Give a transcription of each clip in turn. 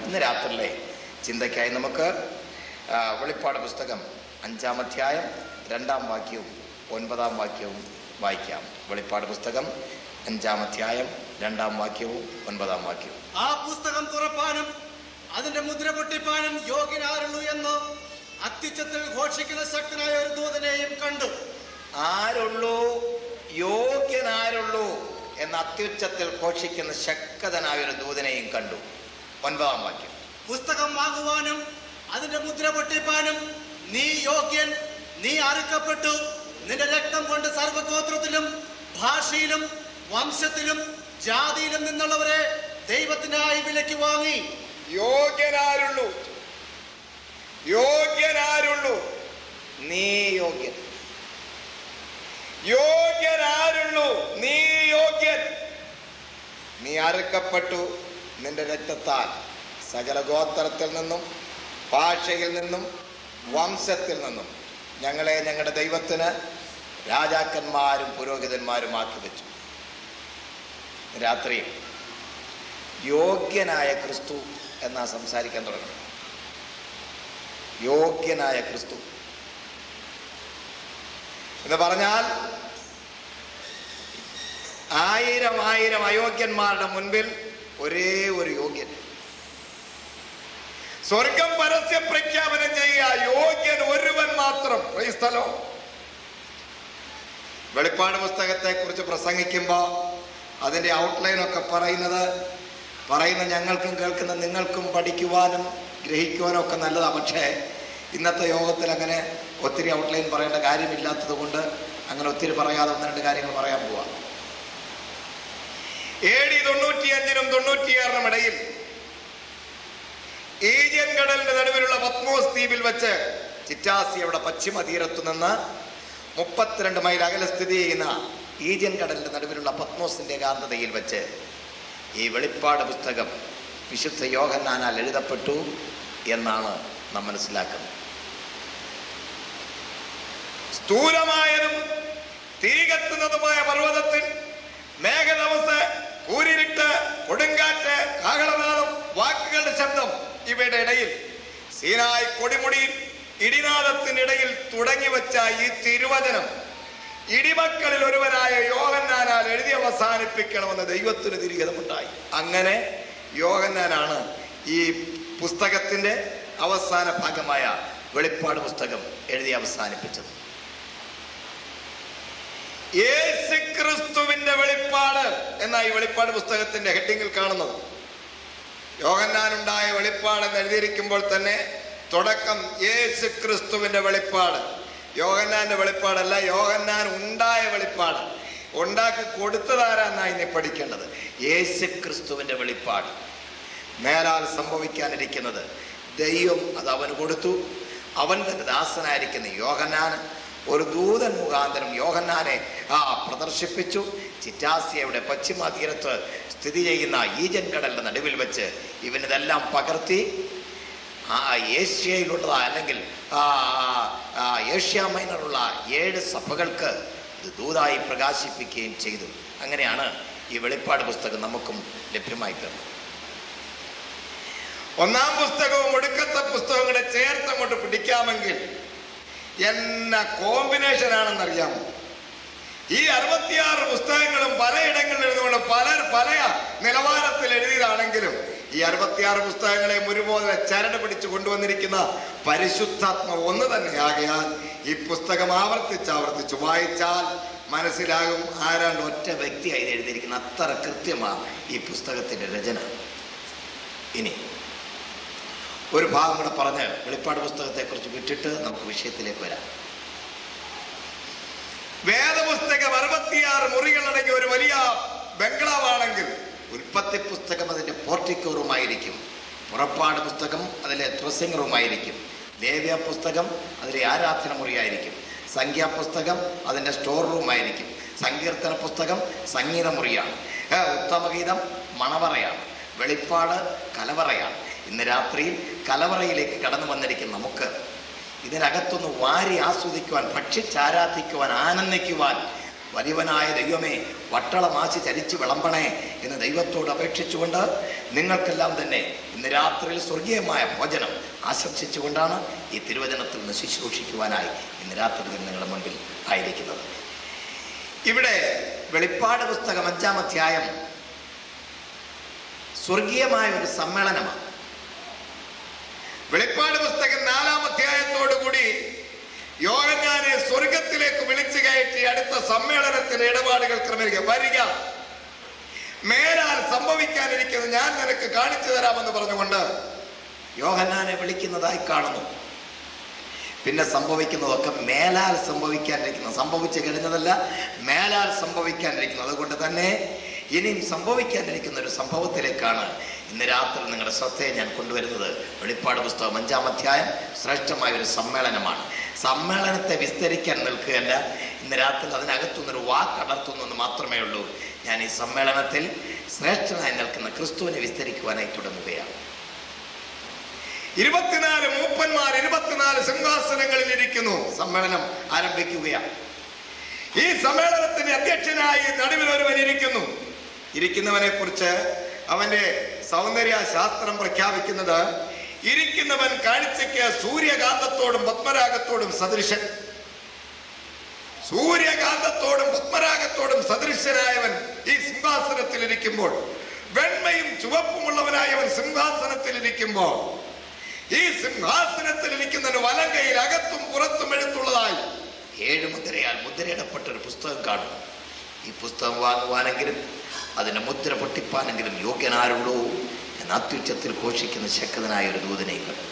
ഇന്ന് രാത്രിയിലെ ചിന്തയ്ക്കായി നമുക്ക് വെളിപ്പാട് പുസ്തകം 5-ാം അധ്യായം 2-ാം വാക്യവും 9-ാം വാക്യവും വായിക്കാം. വെളിപ്പാട് പുസ്തകം 5-ാം അധ്യായം 2-ാം വാക്യവും 9-ാം വാക്യവും. ആ പുസ്തകം തുറപ്പാനും അതിന്റെ മുദ്ര പൊട്ടിപ്പാനും യോഗ്യനാരുള്ളൂ എന്ന് അത്യുച്ചത്തിൽ ഘോഷിക്കുന്ന ശക്തനായ ഒരു ദൂതനെയും കണ്ടു. ആരുള്ളൂ, യോഗ്യനാരുള്ളൂ എന്ന അത്യുച്ചത്തിൽ ഘോഷിക്കുന്ന ശക്തനായ ഒരു ദൂതനെയും കണ്ടു. 9-ാം വാക്യം. പുസ്തകം വാങ്ങുവാനും അതിന്റെ മുദ്ര പൊട്ടിപ്പാനും നീ യോഗ്യൻ, നീ അറുക്കപ്പെട്ടു, നിന്റെ രക്തം കൊണ്ട് സർവഗോത്രത്തിലും ഭാഷയിലും വംശത്തിലും ജാതിയിലും നിന്നുള്ളവരെ ദൈവത്തിനായി വിലയ്ക്ക് വാങ്ങി. യോഗ്യനാരുള്ളൂ, യോഗ്യനാരുള്ളൂ, നീ യോഗ്യൻ. യോഗ്യനാരുള്ളൂ, നീ യോഗ്യൻ. നീ അറുക്കപ്പെട്ടു, നിന്റെ രക്തത്താൽ സകല ഗോത്രത്തിൽ നിന്നും ഭാഷയിൽ നിന്നും വംശത്തിൽ നിന്നും ഞങ്ങളെ ഞങ്ങളുടെ ദൈവത്തിന് രാജാക്കന്മാരും പുരോഹിതന്മാരും ആക്കി വെച്ചു. രാത്രി യോഗ്യനായ ക്രിസ്തു എന്നാ സംസാരിക്കാൻ തുടങ്ങി. യോഗ്യനായ ക്രിസ്തു എന്ന് പറഞ്ഞാൽ 1000 അയോഗ്യന്മാരുടെ മുൻപിൽ ഒരേ ഒരു യോഗ്യൻ. സ്വർഗം പരസ്യ പ്രഖ്യാപനം ചെയ്യുക, യോഗ്യൻ ഒരുവൻ മാത്രം. ക്രൈസ്തലോ വെളിപ്പാട് പുസ്തകത്തെ കുറിച്ച് പ്രസംഗിക്കുമ്പോൾ അതിന്റെ ഔട്ട്ലൈൻ ഒക്കെ പറയുന്ന ഞങ്ങൾക്കും കേൾക്കുന്ന നിങ്ങൾക്കും പഠിക്കുവാനും ഗ്രഹിക്കുവാനും ഒക്കെ നല്ലതാണ്. പക്ഷേ ഇന്നത്തെ യോഗത്തിൽ അങ്ങനെ ഒത്തിരി ഔട്ട്ലൈൻ പറയേണ്ട കാര്യമില്ലാത്തത് കൊണ്ട് അങ്ങനെ ഒത്തിരി പറയാതെ 1-2 കാര്യങ്ങൾ പറയാൻ പോവാം. AD 95-നും 96-നും ഇടയിൽ ഈജിയൻ കടലിന്റെ നടുവിലുള്ള പത്മോസ് ദ്വീപിൽ വെച്ച് ചിറ്റാസിയയുടെ പശ്ചിമ തീരത്തു നിന്ന് 32 മൈൽ അകലെ സ്ഥിതി ചെയ്യുന്ന ഈജിയൻ കടലിന്റെ നടുവിലുള്ള പത്മോസിന്റെ ഏകാന്തതയിൽ വെച്ച് ഈ വെളിപ്പാട് പുസ്തകം വിശുദ്ധ യോഹന്നാനാൽ എഴുതപ്പെട്ടു എന്നാണ് നാം മനസ്സിലാക്കുന്നത്. സ്ഥൂലമായതും തിരികത്തുന്നതുമായ പർവ്വതത്തിൽ മേഘതമസ്, കൂരിരുട്ട്, കൊടുങ്കാറ്റ്, കാഹളനാദം, വാക്കുകളുടെ ശബ്ദം, ഇവയുടെ ഇടയിൽ സീനായ് കൊടിമുടിയിൽ ഇടിനാദത്തിനിടയിൽ തുടങ്ങി വച്ച ഈ തിരുവചനം ഇടിമക്കളിൽ ഒരുവനായ യോഹന്നാനാൽ എഴുതി അവസാനിപ്പിക്കണമെന്ന് ദൈവത്തിന് തിരികതമുണ്ടായി. അങ്ങനെ യോഹന്നാനാണ് ഈ പുസ്തകത്തിന്റെ അവസാന ഭാഗമായ വെളിപ്പാട് പുസ്തകം എഴുതി അവസാനിപ്പിച്ചത്. യേശുക്രിസ്തുവിന്റെ വെളിപ്പാട് എന്നാ ഈ വെളിപ്പാട് പുസ്തകത്തിന്റെ ഹെഡിങ്ങിൽ കാണുന്നത്. യോഹന്നാനുണ്ടായ വെളിപ്പാട് എന്ന് എഴുതിയിരിക്കുമ്പോൾ തന്നെ തുടക്കം യേശുക്രിസ്തുവിന്റെ വെളിപ്പാട്. യോഹന്നാന്റെ വെളിപ്പാടല്ല, യോഹന്നാൻ ഉണ്ടായ വെളിപ്പാട്. ഉണ്ടാക്കി കൊടുത്തതാരാന്നായി നീ പഠിക്കേണ്ടത്. യേശുക്രിസ്തുവിന്റെ വെളിപ്പാട്. മേലാൽ സംഭവിക്കാനിരിക്കുന്നത് ദൈവം അത് അവന് കൊടുത്തു. അവൻ തന്റെ ദാസനായിരിക്കുന്ന യോഹന്നാന് ഒരു ദൂതൻ മുഖാന്തരം യോഹന്നാനെ പ്രദർശിപ്പിച്ചു. ചിറ്റാസിയയുടെ പശ്ചിമ തീരത്ത് സ്ഥിതി ചെയ്യുന്ന ഈജൻ കടലിന്റെ നടുവിൽ വെച്ച് ഇവനിതെല്ലാം പകർത്തി ഏഷ്യയിലുള്ള അല്ലെങ്കിൽ ഏഷ്യ മൈനറുള്ള 7 സഭകൾക്ക് ഇത് ദൂതായി പ്രകാശിപ്പിക്കുകയും ചെയ്തു. അങ്ങനെയാണ് ഈ വെളിപ്പാട് പുസ്തകം നമുക്കും ലഭ്യമായി തീർന്നത്. 1-ാം പുസ്തകവും ഒടുക്കത്തെ പുസ്തകവും കൂടെ ചേർത്ത് അങ്ങോട്ട് പിടിക്കാമെങ്കിൽ എന്നാ കോമ്പിനേഷൻ ആണെന്നറിയാമോ? ഈ 66 പുസ്തകങ്ങളും പലയിടങ്ങളിൽ എഴുതുകൊണ്ട് പല നിലവാരത്തിൽ എഴുതിയതാണെങ്കിലും ഈ 66 പുസ്തകങ്ങളെ ഒരുപോലെ ചരട് പിടിച്ചു കൊണ്ടുവന്നിരിക്കുന്ന പരിശുദ്ധാത്മ ഒന്ന് തന്നെയാകയാൽ ഈ പുസ്തകം ആവർത്തിച്ച് വായിച്ചാൽ മനസ്സിലാകും ആരാണ്ട് ഒറ്റ വ്യക്തിയായി എഴുതിയിരിക്കുന്ന. അത്ര കൃത്യമാണ് ഈ പുസ്തകത്തിന്റെ രചന. ഇനി ഒരു ഭാഗം കൂടെ പറഞ്ഞ് വെളിപ്പാട് പുസ്തകത്തെ കുറിച്ച് വിട്ടിട്ട് നമുക്ക് വിഷയത്തിലേക്ക് വരാം. വേദപുസ്തകം 66 മുറികളടങ്ങിയ ഒരു വലിയ ബംഗ്ലാവാണെങ്കിൽ ഉൽപ്പത്തി പുസ്തകം അതിന്റെ പോർട്ടിക്കോ റൂമായിരിക്കും. പുറപ്പാട് പുസ്തകം അതിലെ ഡ്രസ്സിംഗ് റൂമായിരിക്കും. ലേവ്യ പുസ്തകം അതിലെ ആരാധന മുറിയായിരിക്കും. സംഖ്യാപുസ്തകം അതിന്റെ സ്റ്റോർ റൂമായിരിക്കും. സങ്കീർത്തന പുസ്തകം സംഗീത മുറിയാണ്. ഉത്തമഗീതം മണവറയാണ്. വെളിപ്പാട് കലവറയാണ്. ഇന്ന് രാത്രിയിൽ കലവറയിലേക്ക് കടന്നു വന്നിരിക്കുന്ന നമുക്ക് ഇതിനകത്തൊന്ന് വാരി ആസ്വദിക്കുവാൻ, ഭക്ഷിച്ചാരാധിക്കുവാൻ, ആനന്ദിക്കുവാൻ വലിയവനായ ദൈവമേ, വട്ടളമാശി ചരിച്ചു വിളമ്പണേ എന്ന് ദൈവത്തോട് അപേക്ഷിച്ചുകൊണ്ട് നിങ്ങൾക്കെല്ലാം തന്നെ ഇന്ന് രാത്രിയിൽ സ്വർഗീയമായ ഭോജനം ആശംസിച്ചുകൊണ്ടാണ് ഈ തിരുവചനത്തിൽ നിന്ന് ശുശ്രൂഷിക്കുവാനായി ഇന്ന് രാത്രി നിങ്ങളുടെ മുൻപിൽ ആയിരിക്കുന്നത്. ഇവിടെ വെളിപ്പാട് പുസ്തകം 5-ാം അധ്യായം സ്വർഗീയമായ ഒരു സമ്മേളനമാണ്. വെളിപ്പാട് പുസ്തകം 4-ാം അധ്യായത്തോടുകൂടി യോഹന്നാനെ സ്വർഗത്തിലേക്ക് വിളിച്ചു കയറ്റി അടുത്ത സമ്മേളനത്തിന് ഇടപാടുകൾ ക്രമീകരിക്കുക. വരിക, മേലാൽ സംഭവിക്കാനിരിക്കുന്നത് ഞാൻ നിനക്ക് കാണിച്ചു തരാമെന്ന് പറഞ്ഞുകൊണ്ട് യോഹന്നാനെ വിളിക്കുന്നതായി കാണുന്നു. പിന്നെ സംഭവിക്കുന്നതൊക്കെ മേലാൽ സംഭവിക്കാനിരിക്കുന്നു. സംഭവിച്ചു കഴിഞ്ഞതല്ല, മേലാൽ സംഭവിക്കാനിരിക്കുന്നത്. അതുകൊണ്ട് തന്നെ ഇനിയും സംഭവിക്കാനിരിക്കുന്ന ഒരു സംഭവത്തിലേക്കാണ് ഇന്ന് രാത്രി നിങ്ങളുടെ ശ്രദ്ധയെ ഞാൻ കൊണ്ടുവരുന്നത്. വെളിപ്പാട് പുസ്തകം 5-ാം അധ്യായം ശ്രേഷ്ഠമായ ഒരു സമ്മേളനമാണ്. സമ്മേളനത്തെ വിസ്തരിക്കാൻ നിൽക്കുകയല്ല, ഇന്ന് രാത്രി അതിനകത്തുനിന്നൊരു വാക്കടർത്തുന്നെന്ന് മാത്രമേ ഉള്ളൂ. ഞാൻ ഈ സമ്മേളനത്തിൽ ശ്രേഷ്ഠനായി നിൽക്കുന്ന ക്രിസ്തുവിനെ വിസ്തരിക്കുവാനായി തുടങ്ങുകയാണ്. 24 മൂപ്പന്മാർ 24 സിംഹാസനങ്ങളിൽ ഇരിക്കുന്നു. സമ്മേളനം ആരംഭിക്കുകയാണ്. ഈ സമ്മേളനത്തിന് അധ്യക്ഷനായി നടുവിൽ ഒരുവൻ ഇരിക്കുന്നു. ഇരിക്കുന്നവനെ കുറിച്ച് അവന്റെ സൗന്ദര്യ ശാസ്ത്രം പ്രഖ്യാപിക്കുന്നത്, ഇരിക്കുന്നവൻ കാഴ്ചയ്ക്ക് സൂര്യകാന്തത്തോടും പത്മരാഗത്തോടും സദൃശൻ. സൂര്യകാന്തത്തോടും പത്മരാഗത്തോടും സദൃശനായവൻ ഈ സിംഹാസനത്തിൽ ഇരിക്കുമ്പോൾ, വെണ്മയും ചുവപ്പുമുള്ളവനായവൻ സിംഹാസനത്തിൽ ഇരിക്കുമ്പോൾ, ഈ സിംഹാസനത്തിൽ ഇരിക്കുന്നതിന് വലം കൈയിൽ അകത്തും പുറത്തും എഴുത്തുള്ളതായി 7 മുദ്രയാൽ മുദ്രയിടപ്പെട്ട ഒരു പുസ്തകം കാണും. ഈ പുസ്തകം വാങ്ങുവാനെങ്കിലും അതിന്റെ മുദ്ര പൊട്ടിപ്പാനെങ്കിലും യോഗ്യനാരുള്ളൂ എന്ന് അത്യുച്ചത്തിൽ ഘോഷിക്കുന്ന ശക്തനായ ഒരു ദൂതനെയും കണ്ടു.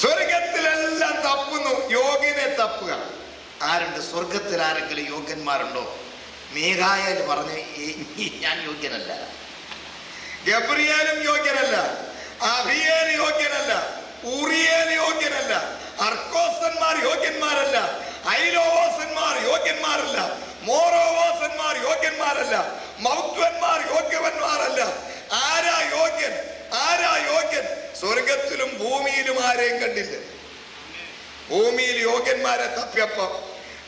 സ്വർഗത്തിലെല്ലാം തപ്പുന്നു, യോഗ്യനെ തപ്പുക. ആരുണ്ട് സ്വർഗത്തിൽ? ആരെങ്കിലും യോഗ്യന്മാരുണ്ടോ? മീഖായേൽ പറഞ്ഞു, ഞാൻ യോഗ്യനല്ല. ഗബ്രിയേലും യോഗ്യനല്ല. അബിയേൽ യോഗ്യനല്ല. ഊറിയേൽ യോഗ്യനല്ല. അർക്കോസന്മാർ യോഗ്യന്മാരല്ല. ഐലോവോസന്മാർ യോഗ്യന്മാരല്ല. മോറോവോസന്മാർ യോഗ്യന്മാരല്ല. മൗത്വന്മാർ യോഗ്യവന്മാരല്ല. ആരാ യോഗ്യൻ? ആരാ യോഗ്യൻ? സ്വർഗത്തിലും ഭൂമിയിലും ആരെയും കണ്ടില്ല. ഭൂമിയിൽ യോഗ്യന്മാരെ തപ്പിയപ്പോ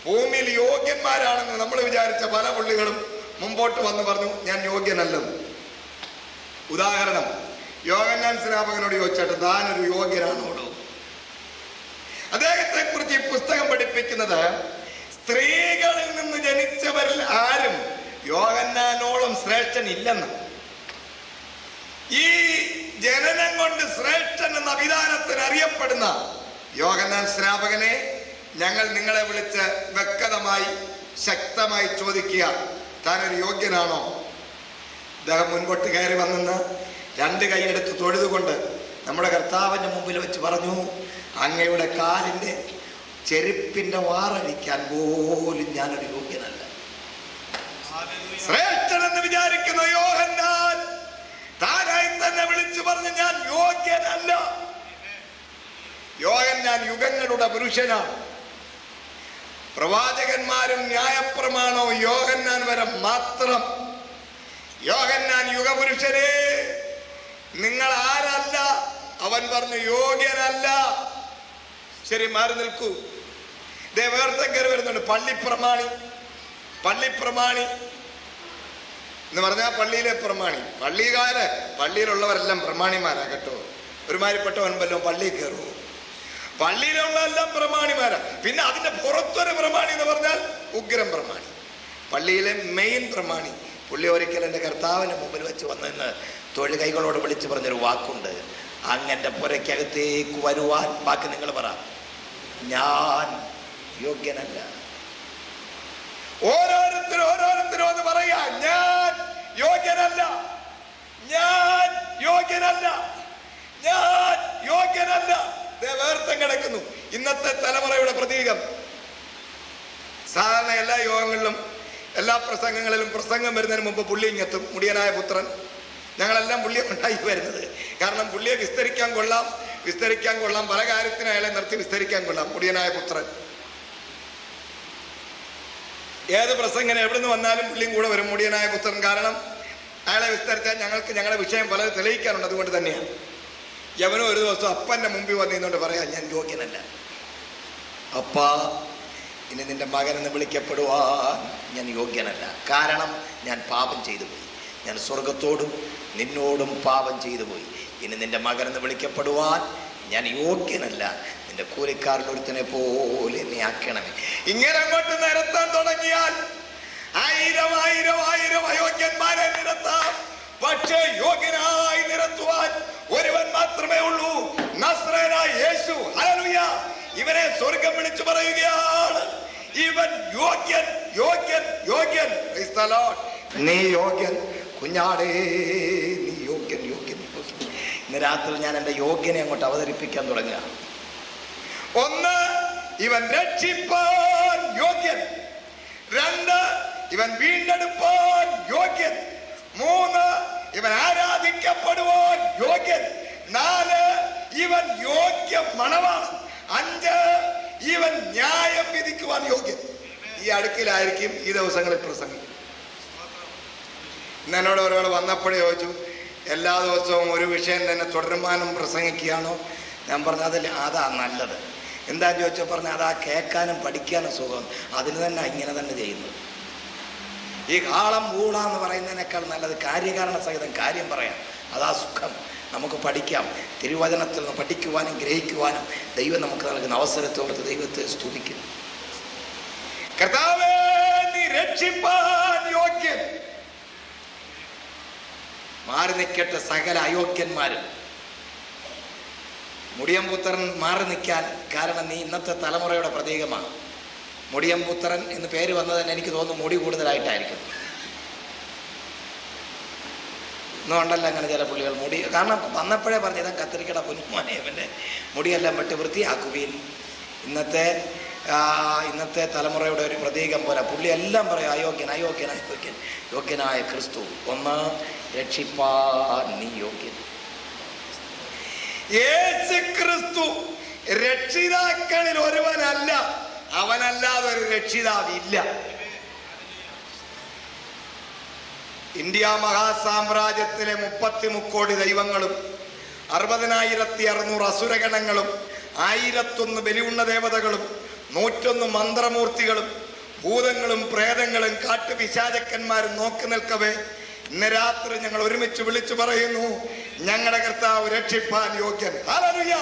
ഭൂമിയിൽ യോഗ്യന്മാരാണെന്ന് നമ്മൾ വിചാരിച്ച പല പുള്ളികളും മുമ്പോട്ട് വന്ന് പറഞ്ഞു, ഞാൻ യോഗ്യനല്ലെന്ന്. ഉദാഹരണം, യോഹന്നാൻ സ്നാപകനോട് ചോദിച്ചിട്ട്, താനൊരു യോഗ്യനാണോടോ? അദ്ദേഹത്തെ കുറിച്ച് ഈ പുസ്തകം പഠിപ്പിക്കുന്നത്, സ്ത്രീകളിൽ നിന്ന് ജനിച്ചവരിൽ ആരും യോഹന്നാനോളം ശ്രേഷ്ഠൻ ഇല്ലെന്ന്. ഈ ജനനം കൊണ്ട് ശ്രേഷ്ഠൻ എന്ന അഭിധാനത്തിന് അറിയപ്പെടുന്ന യോഹന്നാൻ സ്നാപകനെ ഞങ്ങൾ നിങ്ങളെ വിളിച്ച് വ്യക്തമായി ശക്തമായി ചോദിക്കുക, താനൊരു യോഗ്യനാണോ? അദ്ദേഹം മുൻപോട്ട് കയറി വന്നെന്ന് 2 കൈയെടുത്ത് തൊഴുതുകൊണ്ട് നമ്മുടെ കർത്താവിന്റെ മുമ്പിൽ വെച്ച് പറഞ്ഞു, അങ്ങയുടെ കാലിന്റെ ചെരുപ്പിന്റെ വാറടിക്കാൻ പോലും ഞാനൊരു യോഗ്യനല്ല. ശ്രേഷ്ഠനെന്ന് വിചാരിക്കുന്ന യോഹന്നാൻ താനായി തന്നെ വിളിച്ചു പറഞ്ഞു, ഞാൻ യോഗ്യനല്ല. യോഹന്നാൻ യുഗങ്ങളുടെ പുരുഷനാണ്. പ്രവാചകന്മാരും ന്യായപ്രമാണവും യോഹന്നാൻ വരെ മാത്രം. യോഹന്നാൻ യുഗപുരുഷനെ, നിങ്ങൾ ആരല്ല? അവൻ പറഞ്ഞു, യോഗ്യനല്ല. ശരി, മാറി നിൽക്കൂ. വേർത്തം കയറി വരുന്നുണ്ട്. പള്ളിപ്രമാണി എന്ന് പറഞ്ഞാൽ പള്ളിയിലെ പ്രമാണി. പള്ളിയിലുള്ളവരെല്ലാം പ്രമാണിമാരാ കേട്ടോ. ഒരുമാതിരിപ്പെട്ടവൻ വല്ലോ പള്ളിയിൽ കയറുമോ? പള്ളിയിലുള്ളതെല്ലാം പ്രമാണിമാരാ. പിന്നെ അതിന്റെ പുറത്തൊരു പ്രമാണി എന്ന് പറഞ്ഞാൽ ഉഗ്രം പ്രമാണി, പള്ളിയിലെ മെയിൻ പ്രമാണി. പുള്ളി ഒരിക്കൽ എൻ്റെ കർത്താവിന്റെ മുമ്പിൽ വെച്ച് വന്നെന്ന് തൊഴിൽ കൈകളോട് വിളിച്ചു പറഞ്ഞൊരു വാക്കുണ്ട്, അങ്ങന്റെ പുരയ്ക്കകത്തേക്ക് വരുവാൻ. ബാക്കി നിങ്ങൾ പറ, ഞാൻ യോഗ്യനല്ല. ഓരോരുത്തരും ഒന്ന് പറയാ, ഞാൻ യോഗ്യനല്ല, ഞാൻ യോഗ്യനല്ല, ഞാൻ യോഗ്യനല്ല. വേർത്തം കിടക്കുന്നു. ഇന്നത്തെ തലമുറയുടെ പ്രതീകം. സാധാരണ എല്ലാ യോഗങ്ങളിലും എല്ലാ പ്രസംഗങ്ങളിലും പ്രസംഗം വരുന്നതിന് മുമ്പ് പുള്ളി ഇങ്ങെത്തും, മുടിയനായ പുത്രൻ. ഞങ്ങളെല്ലാം പുള്ളിയെ ഉണ്ടായി വരുന്നത്. കാരണം പുള്ളിയെ വിസ്തരിക്കാൻ കൊള്ളാം, പല കാര്യത്തിന് അയാളെ നിർത്തി വിസ്തരിക്കാൻ കൊള്ളാം. മുടിയനായ പുത്രൻ ഏത് പ്രസംഗം എവിടുന്ന് വന്നാലും പുള്ളിയും കൂടെ വരും, മുടിയനായ പുത്രൻ. കാരണം അയാളെ വിസ്തരിച്ചാൽ ഞങ്ങളുടെ വിഷയം പലത് തെളിയിക്കാനുണ്ട്. അതുകൊണ്ട് തന്നെയാണ്. യവനും ഒരു ദിവസം അപ്പന്റെ മുമ്പിൽ വന്നിരുന്നോണ്ട് പറയാ, ഞാൻ യോഗ്യനല്ല. അപ്പ, ഇനി നിന്റെ മകനെന്ന് വിളിക്കപ്പെടുവാൻ ഞാൻ യോഗ്യനല്ല. കാരണം ഞാൻ പാപം ചെയ്തു പോയി. ഞാൻ സ്വർഗത്തോടും നിന്നോടും പാപം ചെയ്തു പോയി. ഇനി നിന്റെ മകനെന്ന് വിളിക്കപ്പെടുവാൻ ഞാൻ യോഗ്യനല്ല. നിന്റെ കൂലിക്കാരൻ ഒരുത്തനെ പോലെ നീ ആക്കണമേ. ഇങ്ങനെ അങ്ങോട്ട് നിരത്താൻ തുടങ്ങിയാൽ 1000 അയോഗ്യന്മാരെ നിരത്താം. പക്ഷേ യോഗ്യനായി നിരത്തുവാൻ ഒരുവൻ മാത്രമേ ഉള്ളൂ, നസ്രയനായ യേശു. ഹല്ലേലൂയ. ഇവനെ സ്വർഗം വിളിച്ചു പറയുകയാണ്, ഇവൻ യോഗ്യൻ, യോഗ്യൻ, യോഗ്യൻ. Praise the Lord. നീ യോഗ്യൻ കുഞ്ഞാടേ, നീ യോഗ്യൻ, യോഗ്യൻ, യോഗ്യൻ. ഇന്ന് രാത്രി ഞാൻ എൻ്റെ യോഗ്യനെ അങ്ങോട്ട് അവതരിപ്പിക്കാൻ തുടങ്ങുക. 1, ഇവൻ രക്ഷിപ്പാൻ യോഗ്യൻ. 2, ഇവൻ വീണ്ടെടുപ്പാൻ യോഗ്യൻ. 3, ഇവൻ ആരാധിക്കപ്പെടുവാൻ യോഗ്യൻ. 4, ഇവൻ യോഗ്യ മണവാളൻ. 5, ഇവൻ ന്യായം വിധിക്കുവാൻ യോഗ്യൻ. ഈ അടുക്കിലായിരിക്കും ഈ ദിവസങ്ങളിൽ പ്രസംഗിക്കും. എന്നോട് ഒരാൾ വന്നപ്പോഴേ ചോദിച്ചു, എല്ലാ ദിവസവും ഒരു വിഷയം തന്നെ തുടർമാനം പ്രസംഗിക്കുകയാണോ? ഞാൻ പറഞ്ഞു അതാ നല്ലത്. എന്താ ചോദിച്ചാൽ പറഞ്ഞു, അതാ കേൾക്കാനും പഠിക്കാനും സുഖം. അതിന് തന്നെ ഇങ്ങനെ തന്നെ ചെയ്യുന്നു. ഈ കാളം ഊളാന്ന് പറയുന്നതിനേക്കാൾ നല്ലത് കാര്യകാരണ സഹിതം കാര്യം പറയാം. അതാ സുഖം. നമുക്ക് പഠിക്കാം. തിരുവചനത്തിൽ നിന്ന് പഠിക്കുവാനും ഗ്രഹിക്കുവാനും ദൈവം നമുക്ക് നൽകുന്ന അവസരത്തോട് ദൈവത്തെ സ്തുതിക്കുന്നു. കർത്താവേ, നീ രക്ഷിപ്പാൻ യോഗ്യൻ. മാറി നിൽക്കട്ടെ സകല അയോഗ്യന്മാരും. മുടിയംപുത്രൻ മാറി നിൽക്കാൻ കാരണം നീ ഇന്നത്തെ തലമുറയുടെ പ്രതീകമാണ്. മുടിയംപുത്രൻ എന്ന് പേര് വന്നത് തന്നെ എനിക്ക് തോന്നുന്നു മുടി കൂടുതലായിട്ടായിരിക്കും. ഇന്നുണ്ടല്ലോ അങ്ങനെ ചില പുള്ളികൾ മുടി, കാരണം വന്നപ്പോഴേ പറഞ്ഞു ഇതാ കത്തിരിക്കട പൊന്നുമാനെ അവൻ്റെ മുടിയെല്ലാം വെട്ടി വൃത്തിയാക്കുകയും ഇന്നത്തെ തലമുറയുടെ ഒരു പ്രതീകം പോലെ പുള്ളി എല്ലാം പറയും അയോഗ്യൻ, അയോഗ്യൻ, അയോഗ്യൻ. യോഗ്യനായ ക്രിസ്തു. 1, രക്ഷിപ്പാൻ നീ യോഗ്യൻ. യേശു ക്രിസ്തു രക്ഷിതാക്കളിൽ ഒരുവനല്ല, അവനല്ലാതെ ഒരു രക്ഷിതാവില്ല. ഇന്ത്യ മഹാസാമ്രാജ്യത്തിലെ 33 ദൈവങ്ങളും 60,600 അസുരഗണങ്ങളും 1001 ബലിയുണ്ണ ദേവതകളും 101 മന്ത്രമൂർത്തികളും ഭൂതങ്ങളും പ്രേതങ്ങളും കാട്ടുപിശാചക്കന്മാരും നോക്കി നിൽക്കവേ ഇന്ന് രാത്രി ഞങ്ങൾ ഒരുമിച്ച് വിളിച്ചു പറയുന്നു, ഞങ്ങളുടെ കർത്താവ് രക്ഷിപ്പാൻ യോഗ്യൻ. ഹല്ലേലൂയ.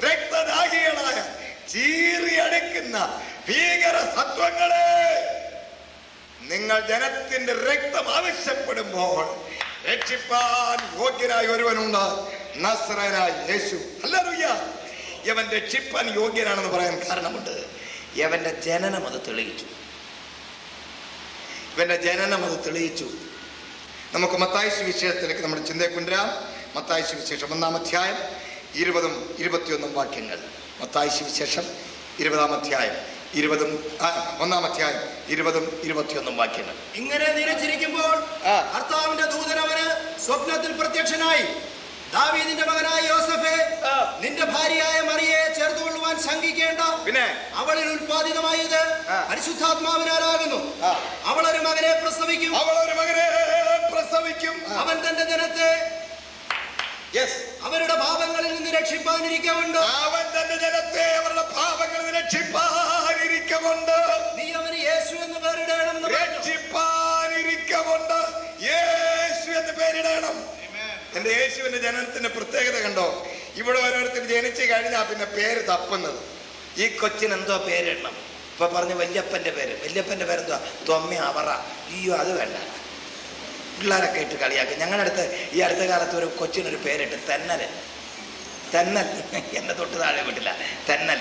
രക്തദാഹികളായ ചീറിയടിക്കുന്ന ഭീകര സത്വങ്ങളെ, നിങ്ങൾ ജനത്തിന്റെ രക്തം ആവശ്യപ്പെടുമ്പോൾ രക്ഷിപ്പാൻ യോഗ്യനായ ഒരുവനുണ്ട്, നസ്രയനായ യേശു. ഹല്ലേലൂയ. യവൻ രക്ഷിപ്പാൻ യോഗ്യനാണെന്ന് പറയാൻ കാരണമുണ്ട്. യവന്റെ ജനനം അത് തെളിയിച്ചു. ഇവന്റെ ജനനം അത് തെളിയിച്ചു. നമുക്ക് മത്തായി സുവിശേഷത്തിലേക്ക് നമ്മുടെ ചിന്തയെ കൊണ്ടുവരാം. മത്തായി സുവിശേഷം 1-ാം അധ്യായം 20-ഉം 21-ഉം വാക്യങ്ങൾ. മത്തായി സുവിശേഷം 20-ാം അധ്യായം 1-ാം അധ്യായം 20-ഉം 21-ഉം വാക്യങ്ങൾ. ഇങ്ങനെ നിരച്ചിരിക്കുമ്പോൾ കർത്താവിന്റെ ദൂതൻ അവന് സ്വപ്നത്തിൽ പ്രത്യക്ഷനായി, ദാവീദിന്റെ മകനായ യോസഫേ, നിന്റെ ഭാര്യയായ മറിയയെ ചേർത്തുകൊള്ളുവാൻ ശങ്കിക്കേണ്ട. പിന്നെ അവളിൽ ഉൽപാദിതമായത് പരിശുദ്ധാത്മാവിനാലാകുന്നു. അവൾ ഒരു മകനെ പ്രസവിക്കും. അവൻ തന്റെ ജനത്തെ അവരുടെ പാപങ്ങളിൽ നിന്ന് രക്ഷിപ്പാനിരിക്കവുണ്ട്. നീ അവന് യേശു എന്ന് പേരിടണമെന്ന് രക്ഷിപ്പാനിരിക്കവുണ്ട്. യേശു എന്ന് പേരിടണം. എന്റെ യേശുവിന്റെ ജനനത്തിന്റെ പ്രത്യേകത കണ്ടോ? ഇവിടെ ഓരോരുത്തർ ജനിച്ചു കഴിഞ്ഞാൽ പിന്നെ പേര് തപ്പുന്നത്. ഈ കൊച്ചിന് എന്തോ പേരിടണം. ഇപ്പൊ പറഞ്ഞ വല്യപ്പന്റെ പേരെന്തുവാ? തൊമ്മ അവറ. അയ്യോ, അത് വേണ്ട. പിള്ളേരൊക്കെ ഇട്ട് കളിയാക്കി. ഞങ്ങളുടെ ഈ അടുത്ത കാലത്ത് ഒരു കൊച്ചിനൊരു പേരിട്ട് തെന്നൽ. എന്നെ തൊട്ട് താഴെ വിട്ടില്ല, തെന്നൽ.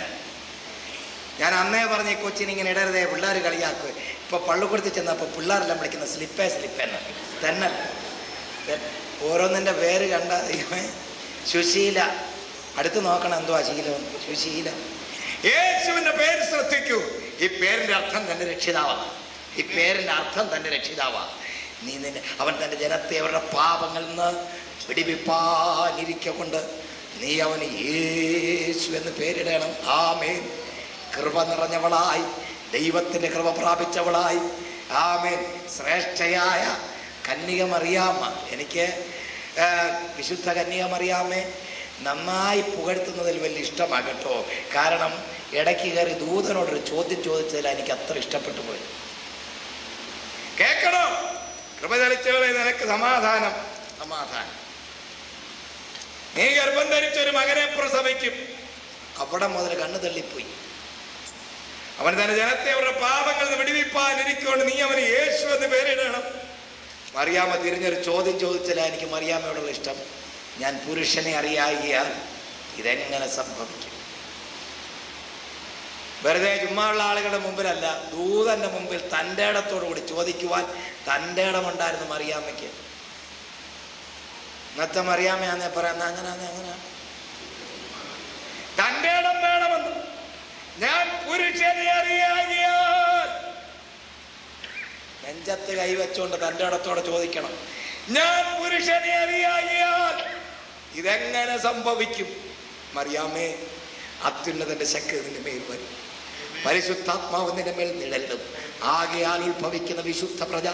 ഞാൻ അന്നേ പറഞ്ഞ ഈ കൊച്ചിന് ഇങ്ങനെ ഇടരുതേ, പിള്ളേർ കളിയാക്കുക. ഇപ്പൊ പള്ളിക്കൂടത്തിൽ ചെന്നപ്പോ പിള്ളേരെല്ലാം വിളിക്കുന്ന സ്ലിപ്പെന്ന്, തെന്നൽ. ഓരോന്നിന്റെ പേര് കണ്ട സുശീല. അടുത്ത് നോക്കണം എന്തുവാ ശീലം? സുശീല. യേശുവിന്റെ പേര് ശ്രദ്ധിക്കൂ. ഈ പേരിന്റെ അർത്ഥം തന്റെ രക്ഷിതാവാണ്. ഈ പേരിന്റെ അർത്ഥം തന്റെ രക്ഷിതാവാണ്. അവൻ തന്റെ ജനത്തെ അവരുടെ പാപങ്ങളിൽ നിന്ന് പിടിപ്പിപ്പാനിരിക്കൊണ്ട് നീ അവന് യേശു എന്ന് പേരിടണം. ആമേൻ. കൃപ നിറഞ്ഞവളായി, ദൈവത്തിന്റെ കൃപ പ്രാപിച്ചവളായി, ആമേൻ, ശ്രേഷ്ഠയായ കന്യക മറിയാമ്മ. എനിക്ക് വിശുദ്ധ കന്യക മറിയാമ്മേ, നന്നായി പുകഴ്ത്തുന്നതിൽ വലിയ ഇഷ്ടമാകട്ടോ. കാരണം ഇടയ്ക്ക് കയറി ദൂതനോടൊരു ചോദ്യം ചോദിച്ചതിൽ എനിക്ക് അത്ര ഇഷ്ടപ്പെട്ടു പോയി. കേൾക്കണോ? കൃപ ചലിച്ചവളെ, നിനക്ക് സമാധാനം. സമാധാനം. നീ ഗർഭം ധരിച്ചൊരു മകനെ പ്രസവിക്കും. അവിടെ മുതൽ കണ്ണു തള്ളിപ്പോയി. അവൻ തന്റെ ജനത്തെ അവരുടെ പാപങ്ങളിൽ നിന്ന് വിടുവിപ്പാനിരിക്കൊണ്ട് നീ അവന് യേശു എന്ന് പേരിടണം. മറിയാമ്മ തിരിഞ്ഞൊരു ചോദ്യം ചോദിച്ചാൽ എനിക്ക് മറിയാമ്മയോടുള്ള ഇഷ്ടം. ഞാൻ പുരുഷനെ അറിയാകിയാൽ ഇതെങ്ങനെ സംഭവിക്കും? വെറുതെ ചുമ്മായുള്ള ആളുകളുടെ മുമ്പിലല്ല, ദൂതന്റെ മുമ്പിൽ തൻ്റെ ഇടത്തോടു കൂടി ചോദിക്കുവാൻ തൻ്റെ ഇടമുണ്ടായിരുന്നു മറിയാമ്മയ്ക്ക്. ഇന്നത്തെ മറിയാമ്മയാന്നേ പറയാം, അങ്ങനെ തന്റെ ഇടം വേണമെന്ന്. ഞാൻ പുരുഷനെ അറിയാകിയാൽ, നെഞ്ചത്ത് കൈവച്ചുകൊണ്ട് തൻ്റെ ഇടത്തോടെ ചോദിക്കണം, ഞാൻ പുരുഷനെ അറിയാകിയാൽ ഇതെങ്ങനെ സംഭവിക്കും? മറിയാമ്മേ, അത്യുന്നതന്റെ ശക്തി നിന്റെ മേൽ വരും, പരിശുദ്ധാത്മാവ് നിന്റെ മേൽ നിഴലിടും. ആകയാൽ ഉത്ഭവിക്കുന്ന വിശുദ്ധ പ്രജ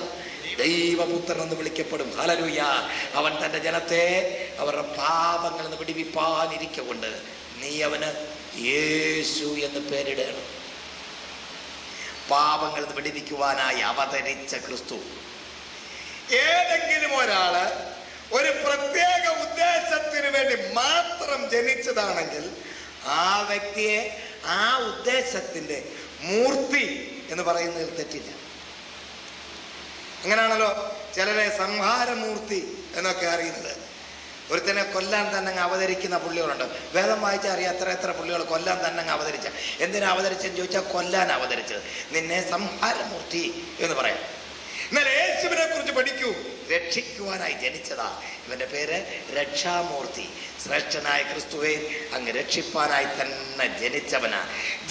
ദൈവപുത്രൻ എന്ന് വിളിക്കപ്പെടും. ഹല്ലേലൂയ. അവൻ തന്റെ ജനത്തെ അവരുടെ പാപങ്ങളിൽ നിന്ന് വിടുവിപ്പാനിരിക്കൊണ്ട് നീ അവന് യേശു എന്ന് പേരിടണം. പാപങ്ങളിൽ നിന്ന് വിടുവിക്കുവാനായി അവതരിച്ച ക്രിസ്തു. ഏതെങ്കിലും ഒരാള് ഒരു പ്രത്യേക ഉദ്ദേശത്തിന് വേണ്ടി മാത്രം ജനിച്ചതാണെങ്കിൽ ആ വ്യക്തിയെ ആ ഉദ്ദേശത്തിന്റെ മൂർത്തി എന്ന് പറയുന്നതിൽ തെറ്റില്ല. അങ്ങനെയാണല്ലോ ചിലരെ സംഹാരമൂർത്തി എന്നൊക്കെ അറിയുന്നത്. ഒരുത്തനെ കൊല്ലാൻ തന്നെ അവതരിക്കുന്ന പുള്ളികളുണ്ട്. വേദം വായിച്ചാൽ അറിയാം എത്ര പുള്ളികൾ കൊല്ലാൻ തന്നെ അവതരിച്ച. എന്തിനാ അവതരിച്ചെന്ന് ചോദിച്ചാൽ കൊല്ലാൻ അവതരിച്ചത്. നിന്നെ സംഹാരമൂർത്തി എന്ന് പറയാം. എന്നാൽ യേശുവിനെ കുറിച്ച് പഠിക്കൂ. രക്ഷിക്കുവാനായി ജനിച്ചതാ. ഇവന്റെ പേര് രക്ഷാമൂർത്തി. ശ്രേഷ്ഠനായ ക്രിസ്തുവെ, അങ്ങ് രക്ഷിപ്പാനായി തന്നെ ജനിച്ചവനാ.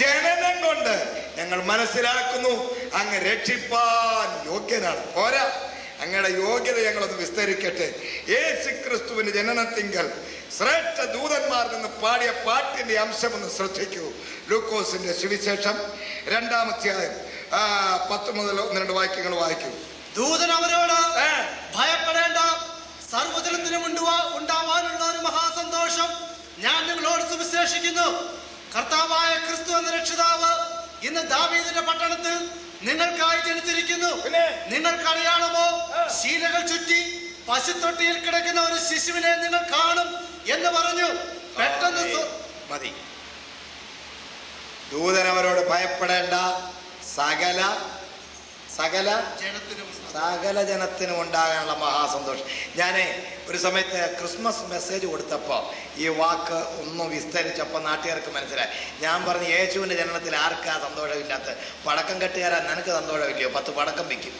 ജനനം കൊണ്ട് ഞങ്ങൾ മനസ്സിലാക്കുന്നു അങ്ങ് രക്ഷിപ്പാൻ യോഗ്യനാണ്. പോരാ, അങ്ങയുടെ യോഗ്യത ഞങ്ങളൊന്ന് വിസ്തരിക്കട്ടെ. യേശു ക്രിസ്തുവിന്റെ ജനനത്തിങ്കൽ ശ്രേഷ്ഠ ദൂതന്മാർ നിന്ന് പാടിയ പാട്ടിന്റെ അംശം ഒന്ന് ശ്രദ്ധിക്കൂ. ലൂക്കോസിന്റെ സുവിശേഷം 2-ാം അധ്യായം 10 മുതൽ 12 വാക്യങ്ങൾ വായിക്കൂ. ദൂതൻ അവരോട്, ഭയപ്പെടേണ്ട, സർവ്വജനത്തിനും ഉണ്ടാവാനുള്ള ഒരു മഹാസന്തോഷം ഞാൻ നിങ്ങളോട് സുവിശേഷിക്കുന്നു. കർത്താവായ ക്രിസ്തു എന്ന രക്ഷിതാവ് ഇന്ന് ദാവീദിന്റെ പട്ടണത്തിൽ നിങ്ങൾക്കായി ജനിച്ചിരിക്കുന്നു. നിങ്ങൾക്കറിയാമോ, ശീലകൾ ചുറ്റി പശുത്തൊട്ടിയിൽ കിടക്കുന്ന ഒരു ശിശുവിനെ നിങ്ങൾ കാണും എന്ന് പറഞ്ഞു. പെട്ടെന്ന് മതി. ദൂതൻ അവരോട് ഭയപ്പെടേണ്ട, സകല ജനത്തിനും ഉണ്ടാകാനുള്ള മഹാസന്തോഷം. ഞാൻ ഒരു സമയത്ത് ക്രിസ്മസ് മെസ്സേജ് കൊടുത്തപ്പോൾ ഈ വാക്ക് ഒന്ന് വിസ്തരിച്ചപ്പോൾ നാട്ടുകാർക്ക് മനസ്സിലായി. ഞാൻ പറഞ്ഞു, യേശുവിൻ്റെ ജനനത്തിൽ ആർക്കാ സന്തോഷമില്ലാത്ത? പടക്കം കെട്ടുകാരാ, നിനക്ക് സന്തോഷമില്ലയോ? 10 പടക്കം വയ്ക്കും.